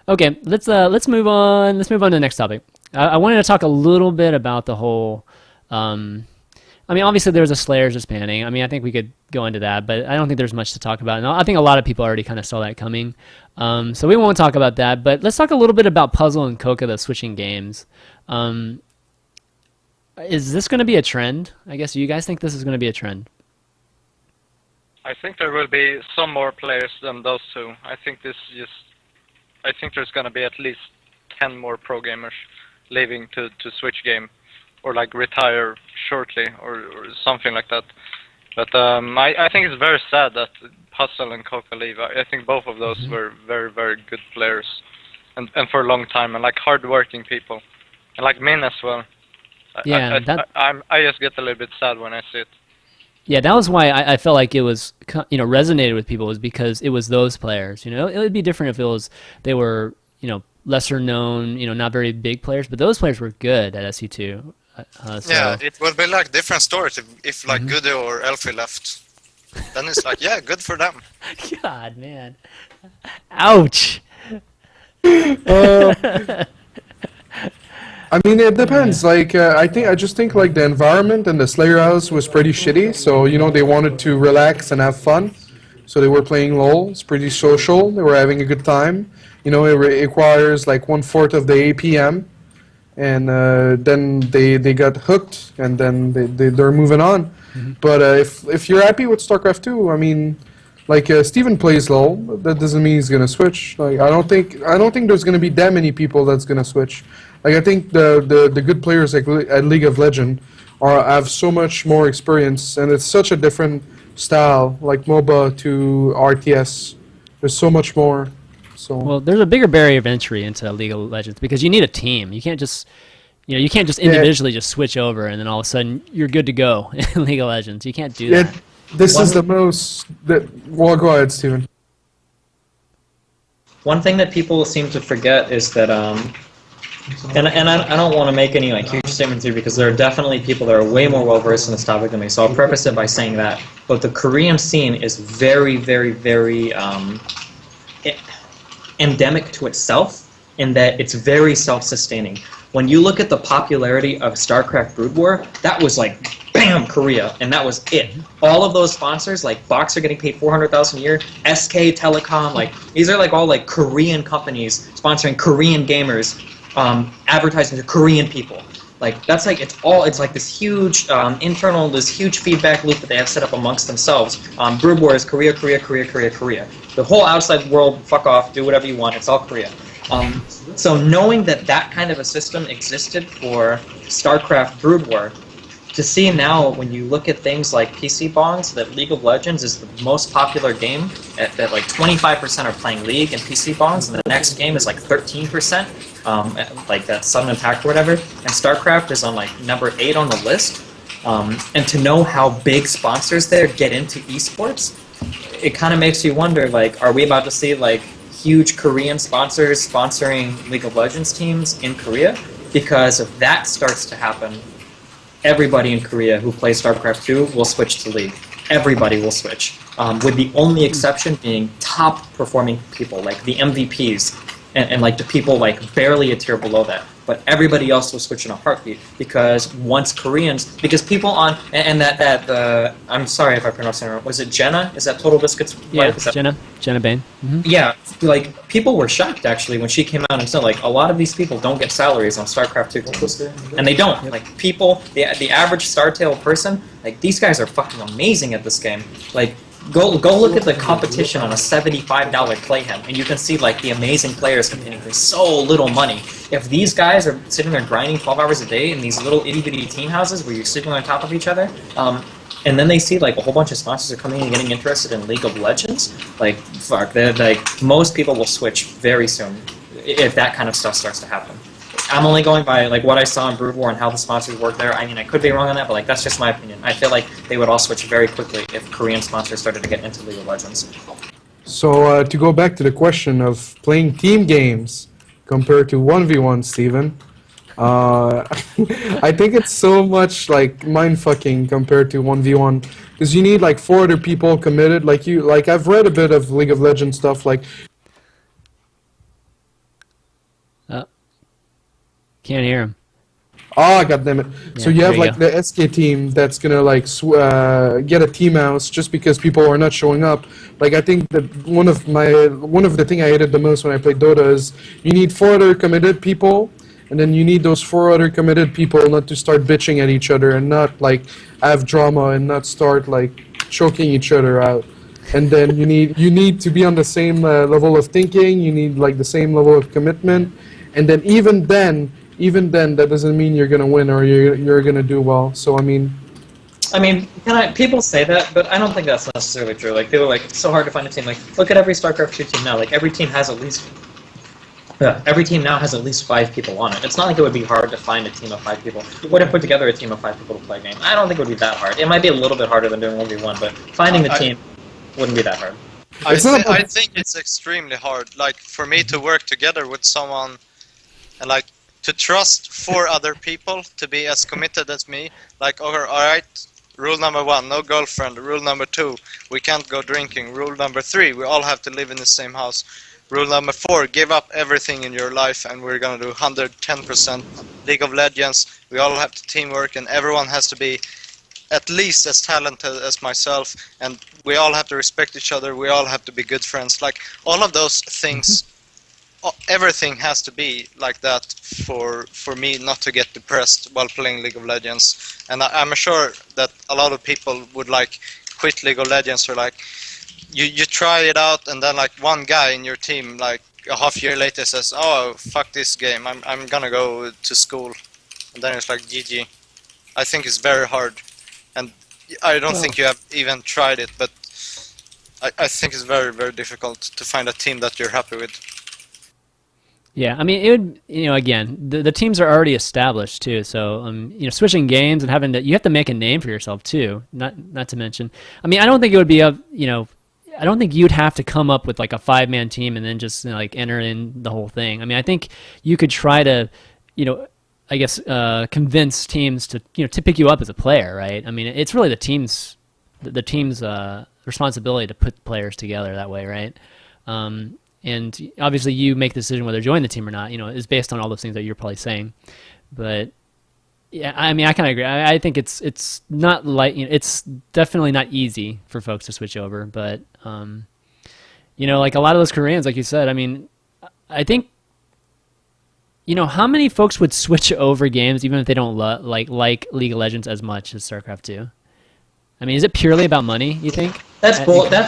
Okay, let's move on. Let's move on to the next topic. I wanted to talk a little bit about the whole. I mean, obviously there was a Slayer's disbanding. I mean, I think we could go into that, but I don't think there's much to talk about. And I think a lot of people already kind of saw that coming. So we won't talk about that, but let's talk a little bit about Puzzle and Coca, the switching games. Is this going to be a trend? I guess you guys think this is going to be a trend?
I think there will be some more players than those two. I think there's going to be at least 10 more pro gamers leaving to switch game, or like retire shortly, or something like that. But I think it's very sad that Puzzle and Coca leave. I think both of those were very, very good players, and for a long time, and like hard-working people, and like Min as well.
Yeah,
I just get a little bit sad when I see it.
Yeah, that was why I felt like it was, resonated with people, was because it was those players. It would be different if they were, lesser known, not very big players, but those players were good at SE2.
Yeah, it would be like different stories if like Goody or Elfie left. Then it's like, yeah, good for them.
God, man. Ouch.
I mean, it depends. Like, I just think like the environment in the Slayer house was pretty shitty. So they wanted to relax and have fun. So they were playing LOL. It's pretty social. They were having a good time. It requires like 1/4 of the APM, and then they got hooked, and then they're moving on. But if you're happy with StarCraft 2, I mean, like Steven plays LOL. That doesn't mean he's gonna switch. Like, I don't think there's gonna be that many people that's gonna switch. Like, I think the good players at League of Legends have so much more experience, and it's such a different style, like MOBA to RTS. There's so much more. So.
Well, there's a bigger barrier of entry into League of Legends because you need a team. You can't just, individually just switch over and then all of a sudden you're good to go in League of Legends. You can't do that.
This is the most. Well, go ahead, Steven.
One thing that people seem to forget is that, and I don't want to make any like huge statements here because there are definitely people that are way more well versed in this topic than me. So I'll preface it by saying that. But the Korean scene is very, very, very endemic to itself in that it's very self-sustaining. When you look at the popularity of StarCraft Brood War, that was like, bam, Korea, and that was it. All of those sponsors, like Boxer getting paid $400,000 a year, SK Telecom, like these are like all like Korean companies sponsoring Korean gamers, advertising to Korean people. Like that's like it's like this huge this huge feedback loop that they have set up amongst themselves. Brood War is Korea, Korea, Korea, Korea, Korea. The whole outside world, fuck off, do whatever you want. It's all Korea. So knowing that that kind of a system existed for Starcraft Brood War, to see now when you look at things like PC bonds, that League of Legends is the most popular game, that like 25% are playing League and PC bonds, and the next game is like 13%, like that sudden attack or whatever, and StarCraft is on like number 8 on the list, and to know how big sponsors there get into esports, it kind of makes you wonder, like, are we about to see like huge Korean sponsors sponsoring League of Legends teams in Korea? Because if that starts to happen, everybody in Korea who plays StarCraft 2 will switch to League. Everybody will switch, with the only exception being top performing people, like the MVPs, and like the people like barely a tier below that. But everybody else will switch in a heartbeat, because because people on, and I'm sorry if I pronounced it wrong, was it Jenna? Is that Total Biscuit's wife?
Yeah, Jenna Bain. Mm-hmm.
Yeah, like, people were shocked, actually, when she came out and said, like, a lot of these people don't get salaries on StarCraft 2 teams. And they don't. Like, people, the average StarTale person, like, these guys are fucking amazing at this game. Like, go look at the competition on a $75 playhead, and you can see, like, the amazing players competing for so little money. If these guys are sitting there grinding 12 hours a day in these little itty-bitty team houses where you're sitting on top of each other, and then they see, like, a whole bunch of sponsors are coming and getting interested in League of Legends, like, fuck, like, most people will switch very soon if that kind of stuff starts to happen. I'm only going by, like, what I saw in Brood War and how the sponsors work there. I mean, I could be wrong on that, but, like, that's just my opinion. I feel like they would all switch very quickly if Korean sponsors started to get into League of Legends.
So to go back to the question of playing team games compared to 1v1, Steven, I think it's so much like mind-fucking compared to 1v1, because you need like 4 other people committed. Like I've read a bit of League of Legends stuff. Like,
Can't hear him.
oh, goddammit.
Yeah,
So you have
there you
like the SK team that's gonna like get a team house just because people are not showing up. Like, I think that one of the thing I hated the most when I played Dota is you need 4 other committed people, and then you need those 4 other committed people not to start bitching at each other and not like have drama and not start like choking each other out. And then you need to be on the same level of thinking. You need like the same level of commitment, and then even then, that doesn't mean you're gonna win or you're gonna do well. So I mean,
people say that, but I don't think that's necessarily true. Like, people are like, it's so hard to find a team. Like, look at every StarCraft 2 team now. Like, every team now has at least 5 people on it. It's not like it would be hard to find a team of 5 people. You wouldn't put together a team of 5 people to play a game. I don't think it would be that hard. It might be a little bit harder than doing 1v1, but finding the team wouldn't be that hard.
I think it's extremely hard. Like, for me to work together with someone and like to trust 4 other people to be as committed as me. Like, okay, alright, rule number 1, no girlfriend. Rule number 2, we can't go drinking. Rule number 3, we all have to live in the same house. Rule number 4, give up everything in your life and we're gonna do 110% League of Legends. We all have to teamwork and everyone has to be at least as talented as myself, and we all have to respect each other. We all have to be good friends. Like, all of those things, everything has to be like that for me not to get depressed while playing League of Legends. And I'm sure that a lot of people would like quit League of Legends, or like you try it out and then like one guy in your team like a half year later says, oh, fuck this game, I'm gonna go to school, and then it's like GG. I think it's very hard, and I don't think you have even tried it, but I think it's very, very difficult to find a team that you're happy with.
Yeah, I mean, it would, again, the teams are already established too, so switching games and you have to make a name for yourself too. Not to mention, I mean, I don't think it would be I don't think you'd have to come up with like a 5-man team and then just like enter in the whole thing. I mean, I think you could try to, I guess, convince teams to to pick you up as a player, right? I mean, it's really the team's responsibility to put players together that way, right? And obviously, you make the decision whether to join the team or not. Is based on all those things that you're probably saying. But yeah, I mean, I kind of agree. I think it's not like it's definitely not easy for folks to switch over. But like a lot of those Koreans, like you said, I mean, I think how many folks would switch over games even if they don't like League of Legends as much as StarCraft 2? I mean, is it purely about money, you think?
That's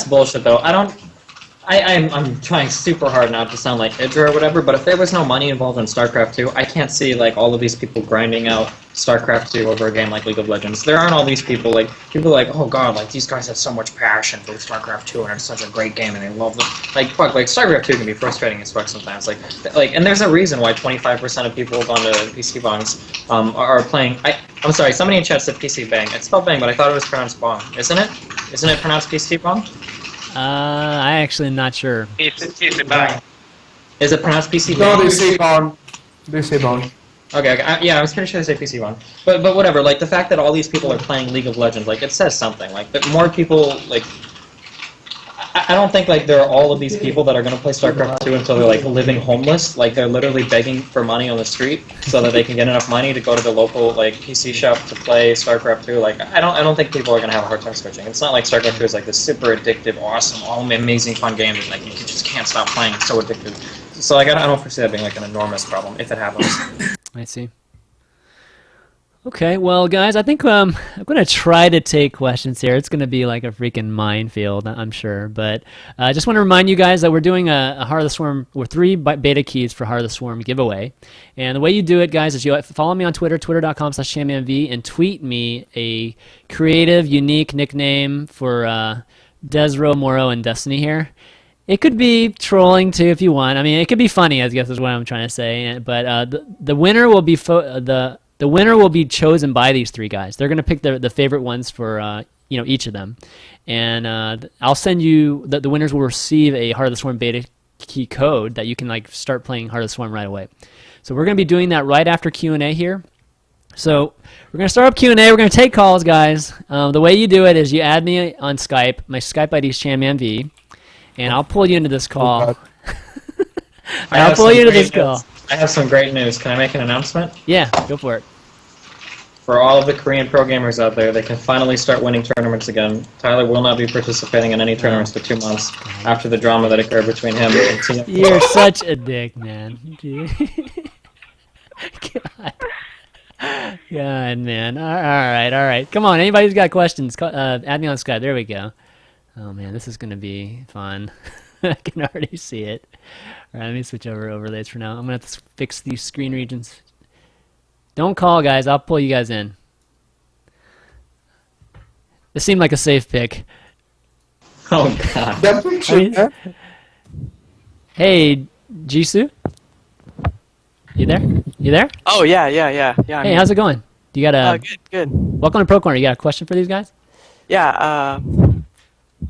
bullshit, though. I'm trying super hard not to sound like Idra or whatever, but if there was no money involved in StarCraft 2, I can't see like all of these people grinding out StarCraft 2 over a game like League of Legends. There aren't all these people people are like, oh god, like these guys have so much passion for StarCraft 2 and it's such a great game and they love it. Like fuck, like StarCraft 2 can be frustrating as fuck sometimes. Like and there's a reason why 25% of people who've gone to PC bongs are playing. I'm sorry, somebody in chat said PC bang. It's spelled bang, but I thought it was pronounced bong. Isn't it? Isn't it pronounced PC bong?
I actually am not sure.
PC bang.
Is it pronounced PC
No,
bang?
they say bond. They say bond.
Okay. Yeah, I was pretty sure they say PC one. But whatever. Like the fact that all these people are playing League of Legends, like it says something. Like that more people like. I don't think like there are all of these people that are going to play StarCraft 2 until they're like living homeless. Like they're literally begging for money on the street so that they can get enough money to go to the local like PC shop to play StarCraft 2. Like I don't think people are going to have a hard time switching. It's not like StarCraft 2 is like this super addictive, awesome, all amazing fun game that like you just can't stop playing. It's so addictive. So like I don't foresee that being like an enormous problem if it happens.
I see. Okay, well, guys, I think I'm going to try to take questions here. It's going to be like a freaking minefield, I'm sure. But I just want to remind you guys that we're doing a Heart of the Swarm, or 3 beta keys for Heart of the Swarm giveaway. And the way you do it, guys, is you follow me on Twitter, twitter.com/ChanmanV, and tweet me a creative, unique nickname for DesRow, MorroW, and Destiny here. It could be trolling, too, if you want. I mean, it could be funny, I guess is what I'm trying to say. But the winner will be the winner will be chosen by these 3 guys. They're going to pick the favorite ones for each of them. And I'll send you, the winners will receive a Heart of the Swarm beta key code that you can like start playing Heart of the Swarm right away. So we're going to be doing that right after Q&A here. So we're going to start up Q&A. We're going to take calls, guys. The way you do it is you add me on Skype. My Skype ID is ChanmanV. And I'll pull you into this call. I'll pull you into this call.
I have some great news. Can I make an announcement?
Yeah, go for it.
For all of the Korean pro gamers out there, they can finally start winning tournaments again. Tyler will not be participating in any tournaments for 2 months after the drama that occurred between him and Tina.
You're such a dick, man. God, man. All right. Come on, anybody who's got questions, add me on Skype. There we go. Oh, man, this is going to be fun. I can already see it. All right, let me switch over overlays for now. I'm going to have to fix these screen regions. Don't call, guys. I'll pull you guys in. This seemed like a safe pick.
Oh, God.
That picture.
Hey, Jisoo? You there? You there?
Oh, yeah. I'm
Hey, how's it going? You got a
good.
Welcome to Pro Corner. You got a question for these guys?
Yeah,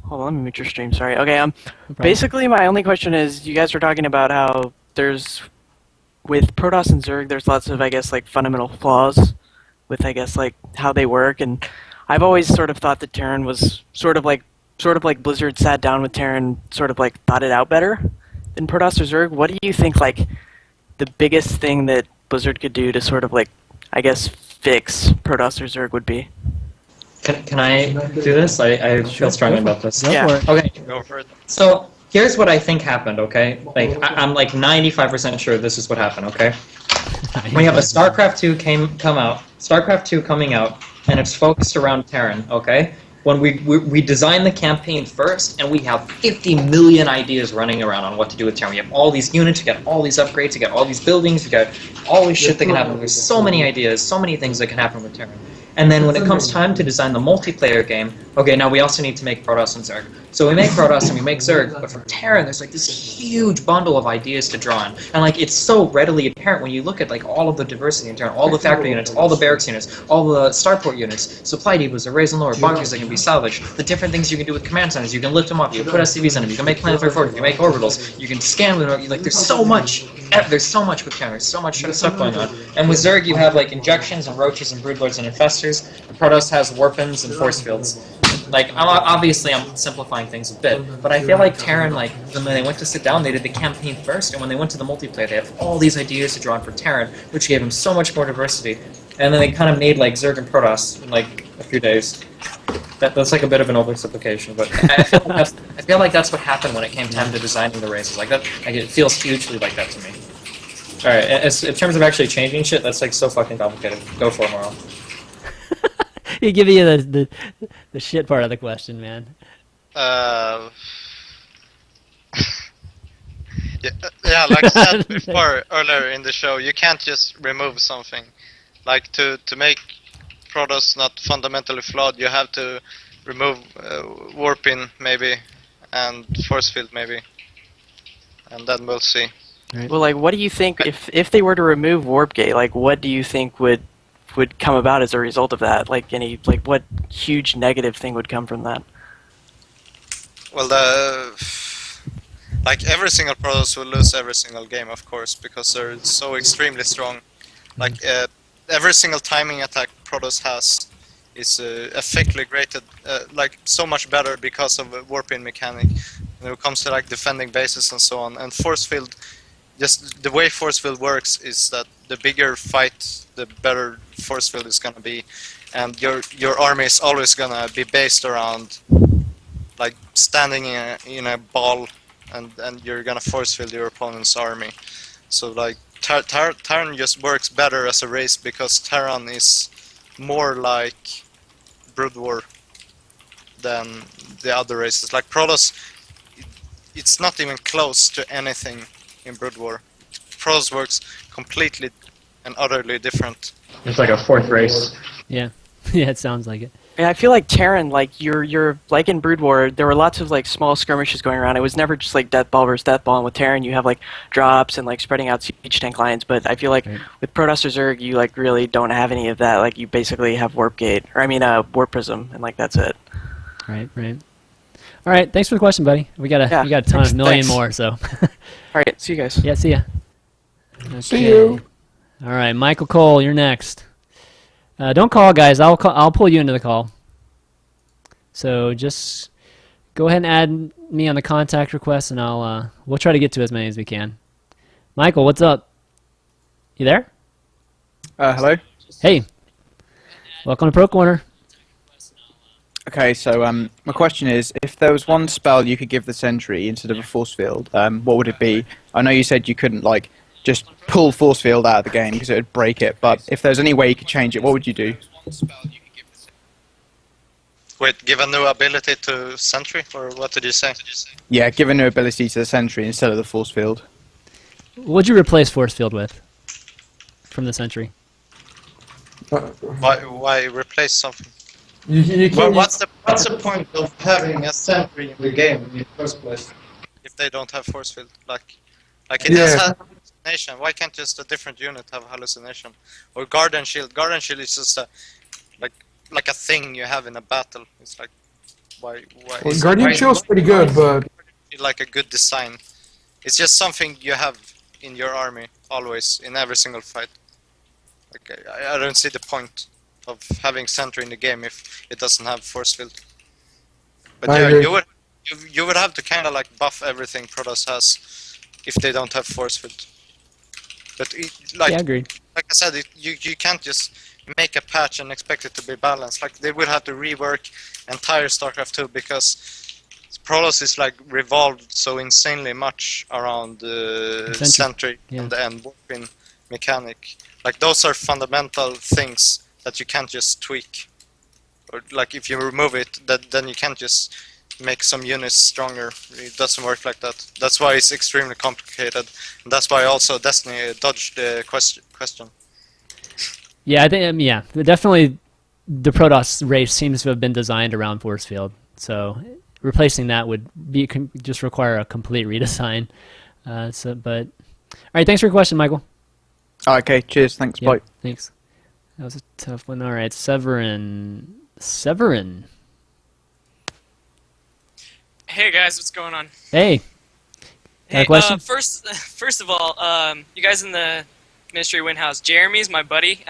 hold on, let me mute your stream, sorry. Okay, basically my only question is, you guys were talking about how there's, with Protoss and Zerg, there's lots of, I guess, like, fundamental flaws with, I guess, like, how they work, and I've always sort of thought that Terran was sort of like Blizzard sat down with Terran, sort of, like, thought it out better than Protoss or Zerg. What do you think, like, the biggest thing that Blizzard could do to sort of, like, I guess, fix Protoss or Zerg would be?
Can I do this? I feel strongly about this.
Yeah.
Okay.
Go for it.
So here's what I think happened. Okay, like I'm like 95% sure this is what happened. Okay. We have a StarCraft 2 StarCraft 2 coming out, and it's focused around Terran. Okay. When we design the campaign first, and we have 50 million ideas running around on what to do with Terran. We have all these units, you got all these upgrades, you got all these buildings, you got all this shit that can happen. There's so many ideas, so many things that can happen with Terran. And then when it comes time to design the multiplayer game, okay, now we also need to make Protoss and Zerg. So we make Protoss and we make Zerg, but for Terran, there's like this huge bundle of ideas to draw on. And like it's so readily apparent when you look at like all of the diversity in Terran, all the factory units, all the barracks units, all the starport units, supply depots, arrays and lower, bunkers that can be salvaged, the different things you can do with command centers, you can lift them up, you can put SCVs in them, you can make planetary forts, you can make orbitals, you can scan with them, like there's so much with Terran, there's so much stuff going on. And with Zerg you have like injections and roaches and broodlords and infestors, and Protoss has warpins and force fields. Like, obviously I'm simplifying things a bit, but I feel like Terran, like, when they went to sit down, they did the campaign first, and when they went to the multiplayer, they have all these ideas to draw on for Terran, which gave them so much more diversity. And then they kind of made, like, Zerg and Protoss in, like, a few days. That's like a bit of an oversimplification, but I feel like that's what happened when it came time to designing the races. Like, that, like, it feels hugely like that to me. Alright, in terms of actually changing shit, that's like so fucking complicated. Go for it, Morrow.
He give you the shit part of the question, man.
Uh, yeah, like I said before earlier in the show, you can't just remove something. Like to make Protoss not fundamentally flawed, you have to remove warping maybe, and force field maybe, and then we'll see.
Well, like, what do you think if they were to remove warp gate? Like, what do you think would come about as a result of that? Like, what huge negative thing would come from that?
Well, like every single Protoss will lose every single game, of course, because they're so extremely strong. Like every single timing attack Protoss has is effectively graded like so much better because of a warping mechanic when it comes to like defending bases and so on. And force field, just the way force field works is that the bigger fight, the better force field is gonna be, and your army is always gonna be based around like standing in a ball, and you're gonna force field your opponent's army. So like Terran just works better as a race because Terran is more like Brood War than the other races. Like Protoss, it's not even close to anything in Brood War. Protoss works completely and utterly different.
It's like a fourth race.
Yeah, yeah, it sounds like it.
Yeah, I feel like Terran, like you're like in Brood War, there were lots of like small skirmishes going around. It was never just like death ball versus death ball. And with Terran, you have like drops and like spreading out siege tank lines. But I feel like with Protoss or Zerg, you like really don't have any of that. Like you basically have warp gate, or I mean warp prism, and like that's it.
Right. All right, thanks for the question, buddy. We got a ton, a million more. So.
All right, see you guys.
Yeah, see ya. Okay.
See you.
All right, Michael Cole, you're next. Don't call, guys. I'll pull you into the call. So just go ahead and add me on the contact request, and we'll try to get to as many as we can. Michael, what's up? You there?
Hello.
Hey. Welcome to Pro Corner.
Okay, so my question is, if there was one spell you could give the sentry instead of a force field, what would it be? I know you said you couldn't like just pull force field out of the game because it would break it, but if there's any way you could change it, what would you do?
Wait, give a new ability to Sentry, or what did you say?
Yeah, give a new ability to the sentry instead of the force field.
What'd you replace force field with from the sentry?
Why replace something?
You
Well,
can't.
what's the point of having a Sentry in the game in the first place if they don't have force field? Like it has hallucination. Why can't just a different unit have hallucination? Or Guardian Shield. Guardian Shield is just like a thing you have in a battle. It's like why
Well, Guardian Shield's pretty good, but
like a good design. It's just something you have in your army always in every single fight. Like I don't see the point of having Sentry in the game if it doesn't have force field. But
I
yeah,
agree.
you would have to kind of like buff everything Protoss has if they don't have force field. But
Yeah, agreed.
like I said, you can't just make a patch and expect it to be balanced. Like they would have to rework entire Starcraft 2 because Protoss is like revolved so insanely much around the Sentry and warping mechanic. Like those are fundamental things that you can't just tweak. Or like if you remove it, then you can't just make some units stronger. It doesn't work like that. That's why it's extremely complicated. And that's why also Destiny dodged the question.
Yeah, I think definitely the Protoss race seems to have been designed around force field. So replacing that would just require a complete redesign. But all right, thanks for your question, Michael.
Okay, cheers, thanks,
Yep,
bye.
Thanks. That was a tough one. All right, Severin.
Hey guys, what's going on?
Hey. Got
Hey,
a question?
first of all, you guys in the Ministry of Windhouse, Jeremy's my buddy.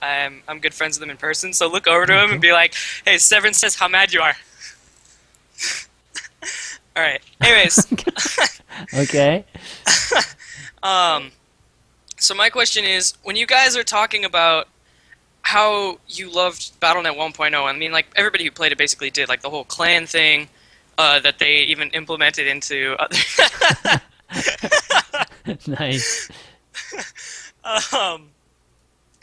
I'm good friends with him in person, so look over to him and be like, "Hey, Severin says how mad you are." All right. Anyways,
Okay.
so my question is, when you guys are talking about how you loved BattleNet 1.0, I mean, like everybody who played it basically did, like the whole clan thing that they even implemented into other.
Nice.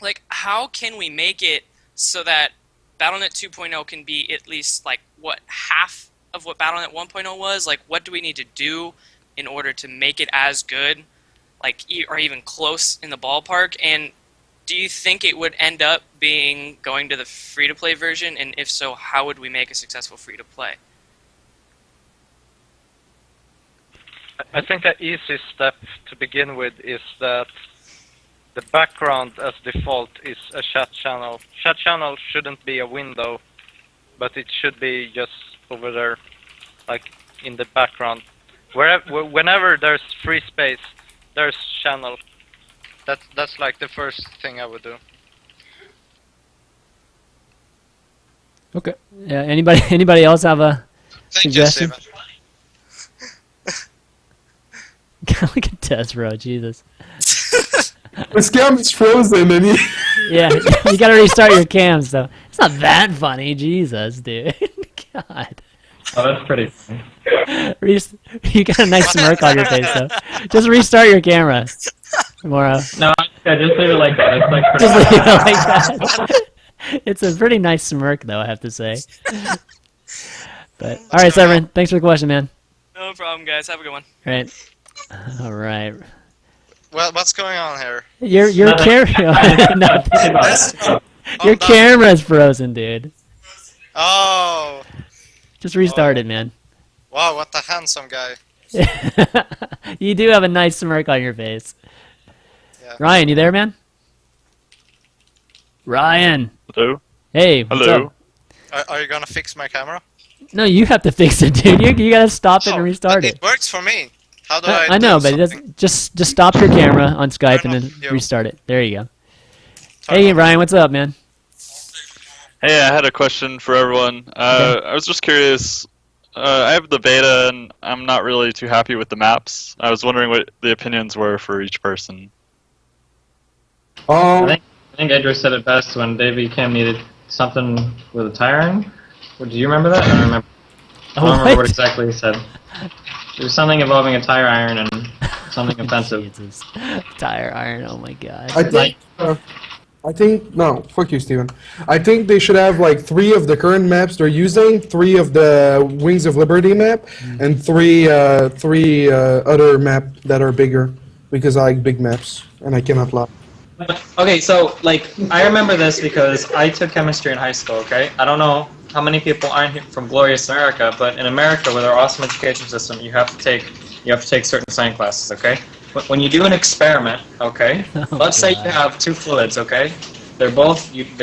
Like, how can we make it so that Battle.net 2.0 can be at least, like, what, half of what Battle.net 1.0 was? Like, what do we need to do in order to make it as good, like, or even close in the ballpark? And do you think it would end up being going to the free-to-play version? And if so, how would we make a successful free-to-play?
I think the easiest step to begin with is that the background as default is a chat channel. Chat channel shouldn't be a window, but it should be just over there, like in the background. Whenever there's free space, there's channel. That's like the first thing I would do.
Okay. Yeah. Anybody else have a suggestion?
Thank you, Steven.
Look at desRow, Jesus.
This cam is frozen, and
Yeah, you gotta restart your cams though. It's not that funny, Jesus, dude. God.
Oh, that's pretty funny.
You got a nice smirk on your face though. Just restart your camera, MorroW.
No, I just leave it like that. It's like pretty
Just leave it like that. It's a pretty nice smirk though, I have to say. But all right, Severin, thanks for the question, man.
No problem, guys. Have a good one.
All right.
Well, what's going on here?
Your camera. Your camera's frozen, dude.
Oh,
Just restart it, man.
wow, what a handsome guy.
You do have a nice smirk on your face.
Yeah.
Ryan, you there, man? Ryan.
Hello?
Hey, what's
Hello?
up?
Are you gonna fix my camera?
No, you have to fix it, dude. You gotta stop it and restart
but
it.
It works for me. How do I
I know,
do
but it
something?
doesn't. Just stop your camera on Skype and
Turn
then
off your-
restart it. There you go.
Turn
Hey,
off-
Ryan, what's up, man?
Hey, I had a question for everyone. I was just curious. I have the beta, and I'm not really too happy with the maps. I was wondering what the opinions were for each person.
I think Idris said it best when Davey Kim needed something with a tire iron. Do you remember that? I don't remember. I don't remember what exactly he said. It was something involving a tire iron and something offensive.
Jesus. Tire iron, oh my god.
I think no. Fuck you, Steven. I think they should have like 3 of the current maps they're using, 3 of the Wings of Liberty map, and three other map that are bigger, because I like big maps and I cannot lie.
Okay, so like I remember this because I took chemistry in high school. Okay, I don't know how many people aren't here from glorious America, but in America, with our awesome education system, you have to take certain science classes. Okay, but when you do an experiment, okay, let's say you have 2 fluids. Okay, they're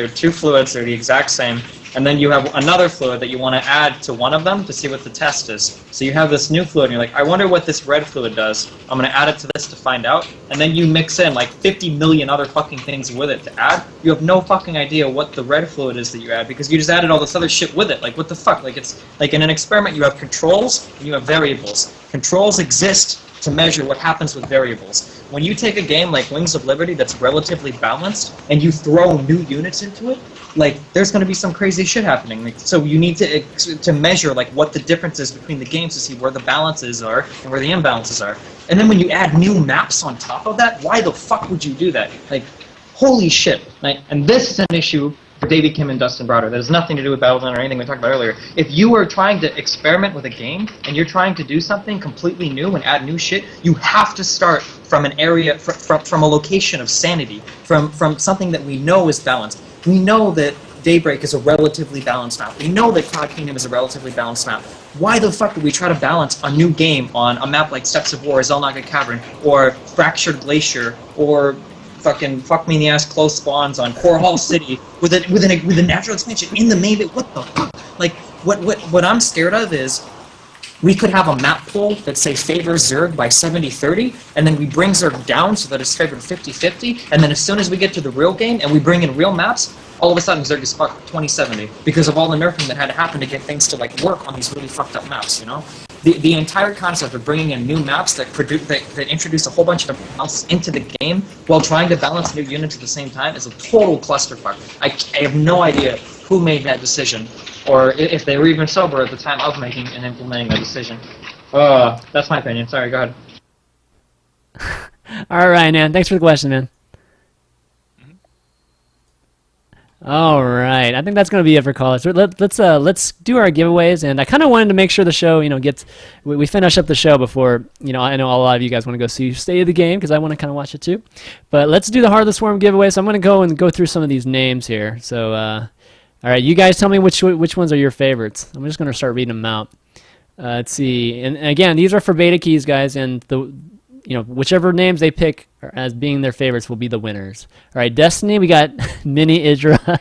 2 fluids. They're the exact same. And then you have another fluid that you want to add to one of them to see what the test is. So you have this new fluid, and you're like, I wonder what this red fluid does. I'm going to add it to this to find out. And then you mix in like 50 million other fucking things with it to add. You have no fucking idea what the red fluid is that you add because you just added all this other shit with it. Like, what the fuck? Like, it's like in an experiment, you have controls and you have variables. Controls exist to measure what happens with variables. When you take a game like Wings of Liberty that's relatively balanced and you throw new units into it, like there's going to be some crazy shit happening. Like, so you need to measure like what the difference is between the games to see where the balances are and where the imbalances are. And then when you add new maps on top of that, why the fuck would you do that? Like, holy shit! Like, and this is an issue for David Kim and Dustin Browder. That has nothing to do with Battle.net or anything we talked about earlier. If you are trying to experiment with a game and you're trying to do something completely new and add new shit, you have to start from an area, from a location of sanity, from something that we know is balanced. We know that Daybreak is a relatively balanced map. We know that Cloud Kingdom is a relatively balanced map. Why the fuck would we try to balance a new game on a map like Steps of War, Zelnaga Cavern, or Fractured Glacier, or fucking fuck me in the ass close spawns on Core Hall City with a natural expansion in the main bit? What the fuck? Like, what I'm scared of is we could have a map pool that, say, favors Zerg by 70-30, and then we bring Zerg down so that it's favored 50-50, and then as soon as we get to the real game and we bring in real maps, all of a sudden Zerg is fucked 20-70 because of all the nerfing that had to happen to get things to like work on these really fucked up maps, you know? The entire concept of bringing in new maps that introduce a whole bunch of balances into the game while trying to balance new units at the same time is a total clusterfuck. I have no idea who made that decision, or if they were even sober at the time of making and implementing that decision. That's my opinion. Sorry, go ahead.
All right, man. Thanks for the question, man. All right, I think that's going to be it for college. So let's do our giveaways, and I kind of wanted to make sure the show, gets we finish up the show before, I know a lot of you guys want to go see State of the Game because I want to kind of watch it too. But let's do the Heart of the Swarm giveaway. So I'm going to go through some of these names here. So, all right, you guys tell me which ones are your favorites. I'm just going to start reading them out. Let's see, and again, these are for beta keys, guys, and whichever names they pick as being their favorites will be the winners. All right, Destiny, we got Mini Idra,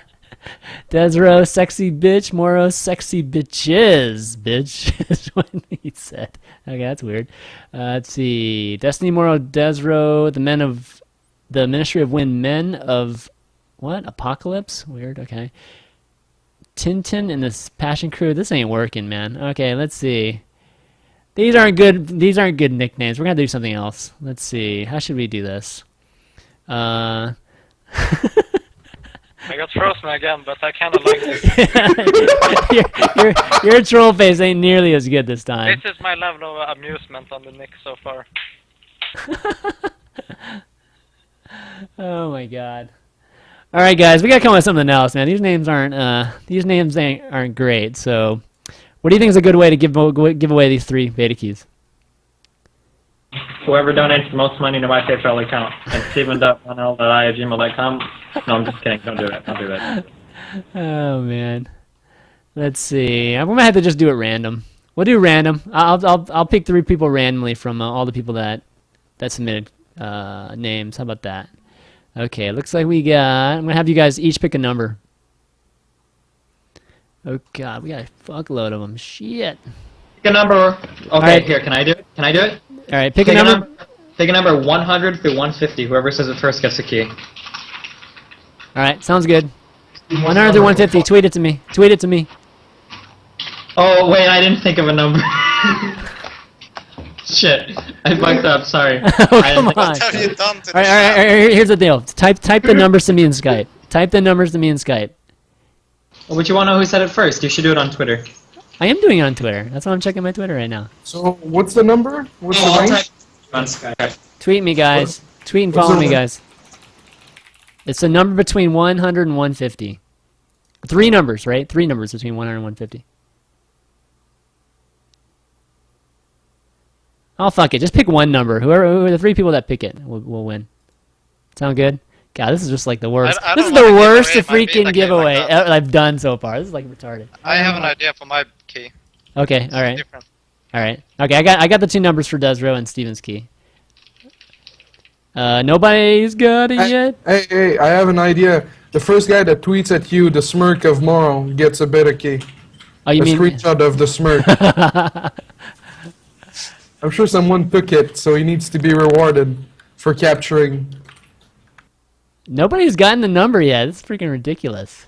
DesRow, Sexy Bitch, Morrow, Sexy Bitches, bitch, is what he said. Okay, that's weird. Let's see, Destiny, Morrow, DesRow, the Ministry of Wind, Men of, what, Apocalypse? Weird, okay. Tintin and the Passion Crew, this ain't working, man. Okay, let's see. These aren't good nicknames. We're gonna do something else. Let's see. How should we do this?
I got frozen again, but I kind of like this.
your troll face ain't nearly as good this time.
This is my level of amusement on the nick so far.
Oh my god. All right, guys, we gotta come up with something else, man. These names aren't great. So, what do you think is a good way to give away these 3 beta keys?
Whoever donates the most money to my PayPal account and steven.1l.i@gmail.com. No, I'm just kidding. Don't do it. Don't do that.
Oh man. Let's see. I'm gonna have to just do it random. We'll do random. I'll pick 3 people randomly from all the people that submitted names. How about that? Okay. Looks like I'm gonna have you guys each pick a number. Oh god, we got a fuckload of them. Shit.
Pick a number. Okay,
right.
Here, can I do it? Can I do it?
All right, pick a number.
Pick a number 100 through 150. Whoever says it first gets a key.
All right, sounds good. 100 through 150. Tweet it to me. Tweet it to me.
Oh wait, I didn't think of a number. Shit, I fucked up. Sorry.
Oh come on.
What have you done to
All right, here's the deal. Type the numbers to me in Skype. Type the numbers to me in Skype.
Well, but you want to know who said it first? You should do it on Twitter.
I am doing it on Twitter. That's why I'm checking my Twitter right now.
So what's the number? What's the range?
On Skype.
Tweet me, guys. Tweet and follow me, guys. It's a number between 100 and 150. 3 numbers, right? 3 numbers between 100 and 150. Oh, fuck it. Just pick one number. Who are the 3 people that pick it will win. Sound good? God, this is just like the worst.
I
This is
don't
the
wanna
worst
give away my
freaking
beta key
giveaway
like that.
I've done so far. This is like retarded.
I have an idea for my key.
Okay, all right.
Different.
All right. Okay, I got the 2 numbers for DesRow and Steven's key. Nobody's got it yet.
Hey, I have an idea. The first guy that tweets at you the smirk of Morrow gets a beta key.
Oh, you
A
mean?
screenshot of the smirk. I'm sure someone took it, so he needs to be rewarded for capturing.
Nobody's gotten the number yet. It's freaking ridiculous.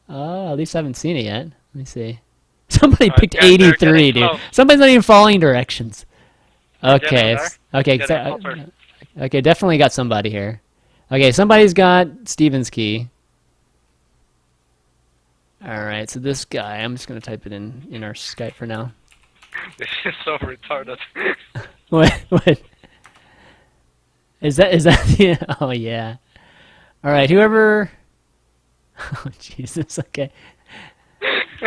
Oh, at least I haven't seen it yet. Let me see. Somebody picked
yeah, they're
83,
getting
dude.
close.
Somebody's not even following directions. Okay,
there.
okay,
Getting closer.
okay. Definitely got somebody here. Okay, somebody's got Steven's key. All right, so this guy, I'm just gonna type it in our Skype for now.
This is so retarded.
What? Is that the? Oh yeah. All right, whoever. Oh Jesus. Okay.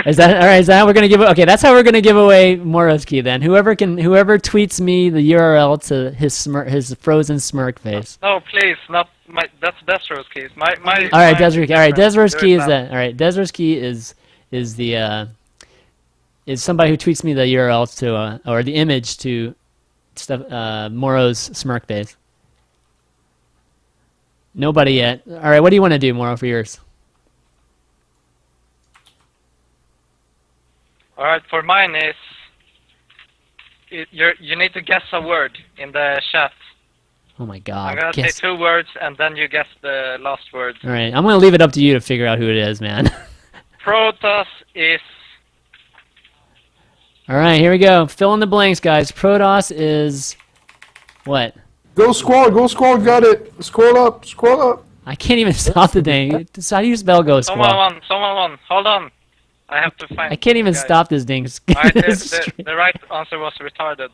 Is that all right? Is that how we're gonna give? Okay, that's how we're gonna give away Morrow's key then. Whoever tweets me the URL to his frozen smirk face.
No, please, not my. That's DesRow's keys. My.
All right, DesRow's. All right, DesRow's
Do it
key is
now.
that. All right, DesRow's key is somebody who tweets me the URL to or the image to stuff Morrow's smirk face. Nobody yet. All right, what do you want to do, Morrow, for yours?
All right, for mine is. You need to guess a word in the chat.
Oh my God.
I'm gonna
Guess.
say 2 words, and then you guess the last word.
All right, I'm gonna leave it up to you to figure out who it is, man.
Protoss is.
All right, here we go. Fill in the blanks, guys. Protoss is what?
Go squall, got it. Scroll up.
I can't even stop the thing. How do you spell go
Someone
squall?
won. Hold on. I have to find.
I can't even
guys.
stop this thing.
Alright, the right answer was retarded.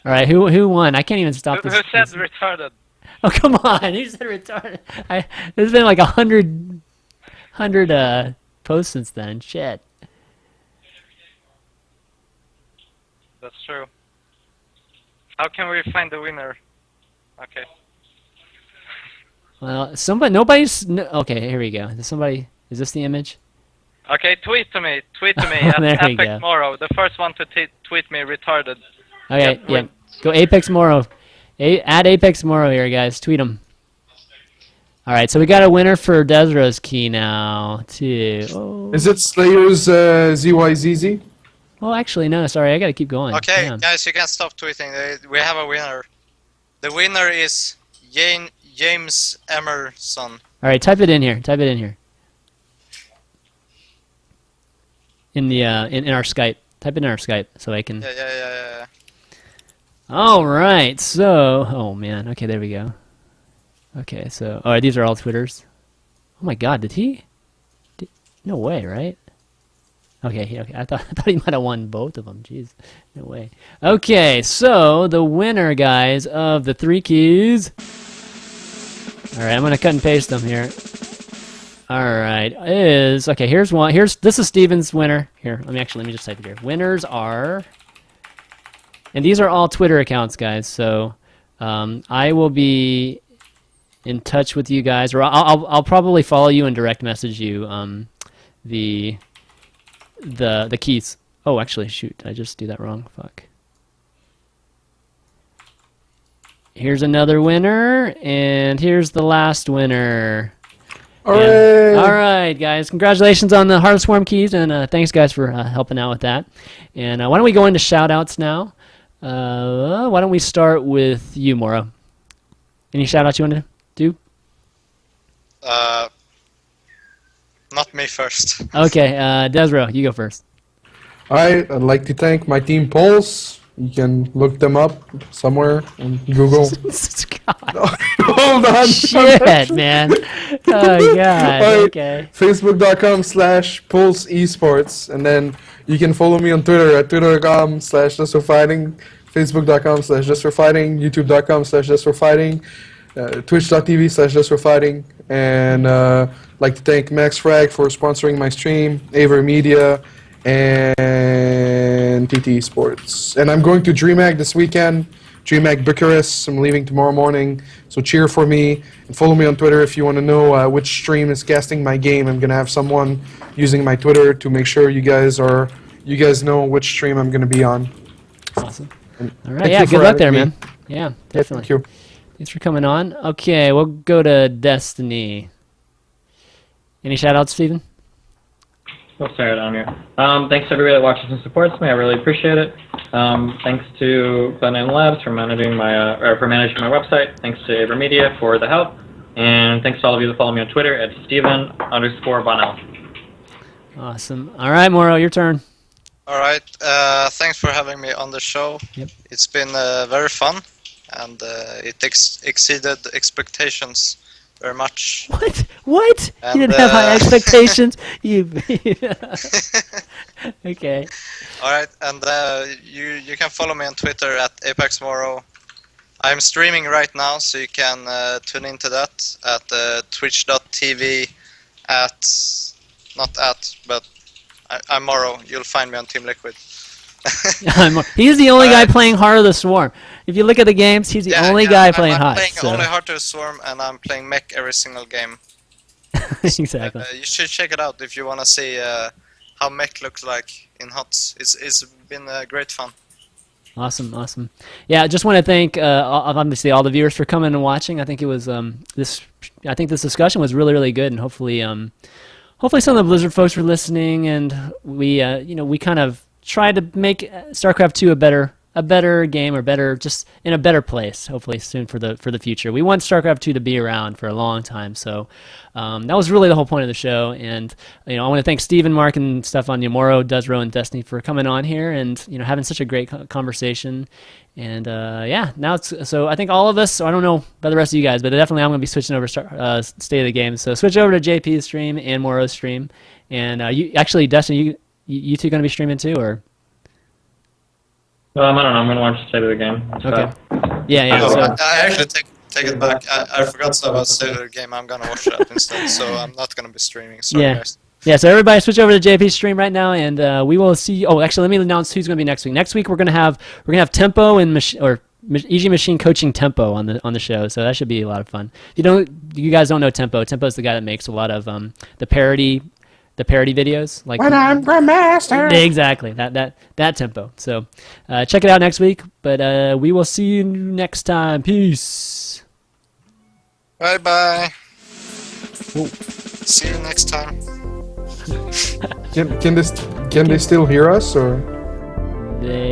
All right, who won? I can't even stop
Who
this.
said retarded?
Oh, come on! Who said retarded? There's been like 100 posts since then. Shit.
That's true. How can we find the winner? Okay.
Well, okay, here we go. Is this the image?
Okay, tweet to me
There
at
we go.
apeXMorroW. The first one to tweet me retarded.
Okay,
Yep,
yeah. Go apeXMorrow. Add apeXMorrow here, guys. Tweet them. All right, so we got a winner for desRow's key now, too. Oh.
Is it Slayer's ZYZZ?
Oh, actually, no. Sorry, I got to keep going.
Okay,
Damn.
guys, you can stop tweeting. We have a winner. The winner is James Emerson.
All right, type it in here. In the in our Skype. Type it in our Skype so I can.
Yeah.
All right. So, oh man. Okay, there we go. Okay, so all right, these are all Twitters. Oh my God, no way, right? Okay. I thought he might have won both of them. Jeez, no way. Okay, so the winner, guys, of the 3 keys. All right, I'm gonna cut and paste them here. All right, here's one. This is Steven's winner. Here, let me just type it here. Winners are, and these are all Twitter accounts, guys. So I will be in touch with you guys, or I'll probably follow you and direct message you the keys. Oh, actually, shoot, did I just do that wrong? Fuck. Here's another winner, and here's the last winner. All right, guys. Congratulations on the Heart of Swarm keys, and thanks, guys, for helping out with that. And why don't we go into shout-outs now? Why don't we start with you, Morrow? Any shout-outs you want to do?
Not me first.
Okay, desRow, you go first.
I'd like to thank my team Pulse. You can look them up somewhere on Google. Hold on.
Shit, man. Oh, God. Okay.
Facebook.com/Pulse Esports. And then you can follow me on Twitter at twitter.com/JustForFighting, Facebook.com/JustForFighting, YouTube.com/JustForFighting, Twitch.tv/JustForFighting. And like to thank Max Frag for sponsoring my stream, Aver Media, and TT Sports. And I'm going to DreamHack this weekend, DreamHack Bucharest. I'm leaving tomorrow morning, so cheer for me. And follow me on Twitter if you want to know which stream is casting my game. I'm going to have someone using my Twitter to make sure you guys know which stream I'm going to be on.
Awesome. All right, yeah, good luck there, man. Yeah, definitely.
Thank you.
Thanks for coming on. Okay, we'll go to Destiny. Any shout-outs, Steven?
We'll start it on here. Thanks to everybody that watches and supports me. I really appreciate it. Thanks to Cloud9 Labs for managing my website. Thanks to Aver Media for the help. And thanks to all of you that follow me on Twitter at Steven_Bonnell.
Awesome. All right, Morrow, your turn.
All right. Thanks for having me on the show.
Yep.
It's been very fun, and it exceeded expectations very much.
What?
And,
you didn't have high expectations? You. Okay.
All right, and you can follow me on Twitter at apeXMorroW. I'm streaming right now, so you can tune into that at twitch.tv but I'm Morrow. You'll find me on Team Liquid.
He's the only guy playing Heart of the Swarm. If you look at the games, he's the only guy playing Hot.
I'm playing
So.
only Heart of the Swarm, and I'm playing mech every single game.
Exactly.
You should check it out if you want to see how mech looks like in HOTS. It's been great fun.
Awesome, awesome. Yeah, I just want to thank obviously all the viewers for coming and watching. I think it was this discussion was really, really good, and hopefully some of the Blizzard folks were listening, and we we kind of tried to make StarCraft 2 a better game, or better, just in a better place, hopefully soon for the future. We want StarCraft 2 to be around for a long time, so that was really the whole point of the show. And I want to thank Steven, Mark, and Stefan, MorroW, desRow, and Destiny for coming on here and having such a great conversation. And now so I think all of us. So I don't know about the rest of you guys, but definitely I'm going to be switching over State of the Game. So switch over to JP's stream and MorroW's stream. And you actually, Destiny, you two going to be streaming too, or?
I don't know. I'm gonna watch the state of the game.
Okay. Yeah.
No,
So
I actually take it back. I forgot about the game. I'm gonna watch that instead. So I'm not gonna be streaming. Sorry,
Yeah.
guys.
Yeah, so everybody switch over to JP's stream right now, and we will see. Oh, actually, let me announce who's going to be next week. Next week we're gonna have Tempo and Easy Machine coaching Tempo on the show, so that should be a lot of fun. You guys don't know Tempo. Tempo's the guy that makes a lot of the parody videos. Like
When I'm Grandmaster.
Exactly that Tempo. So check it out next week. But we will see you next time. Peace.
Bye bye. See you next time.
Can they still hear us or?
They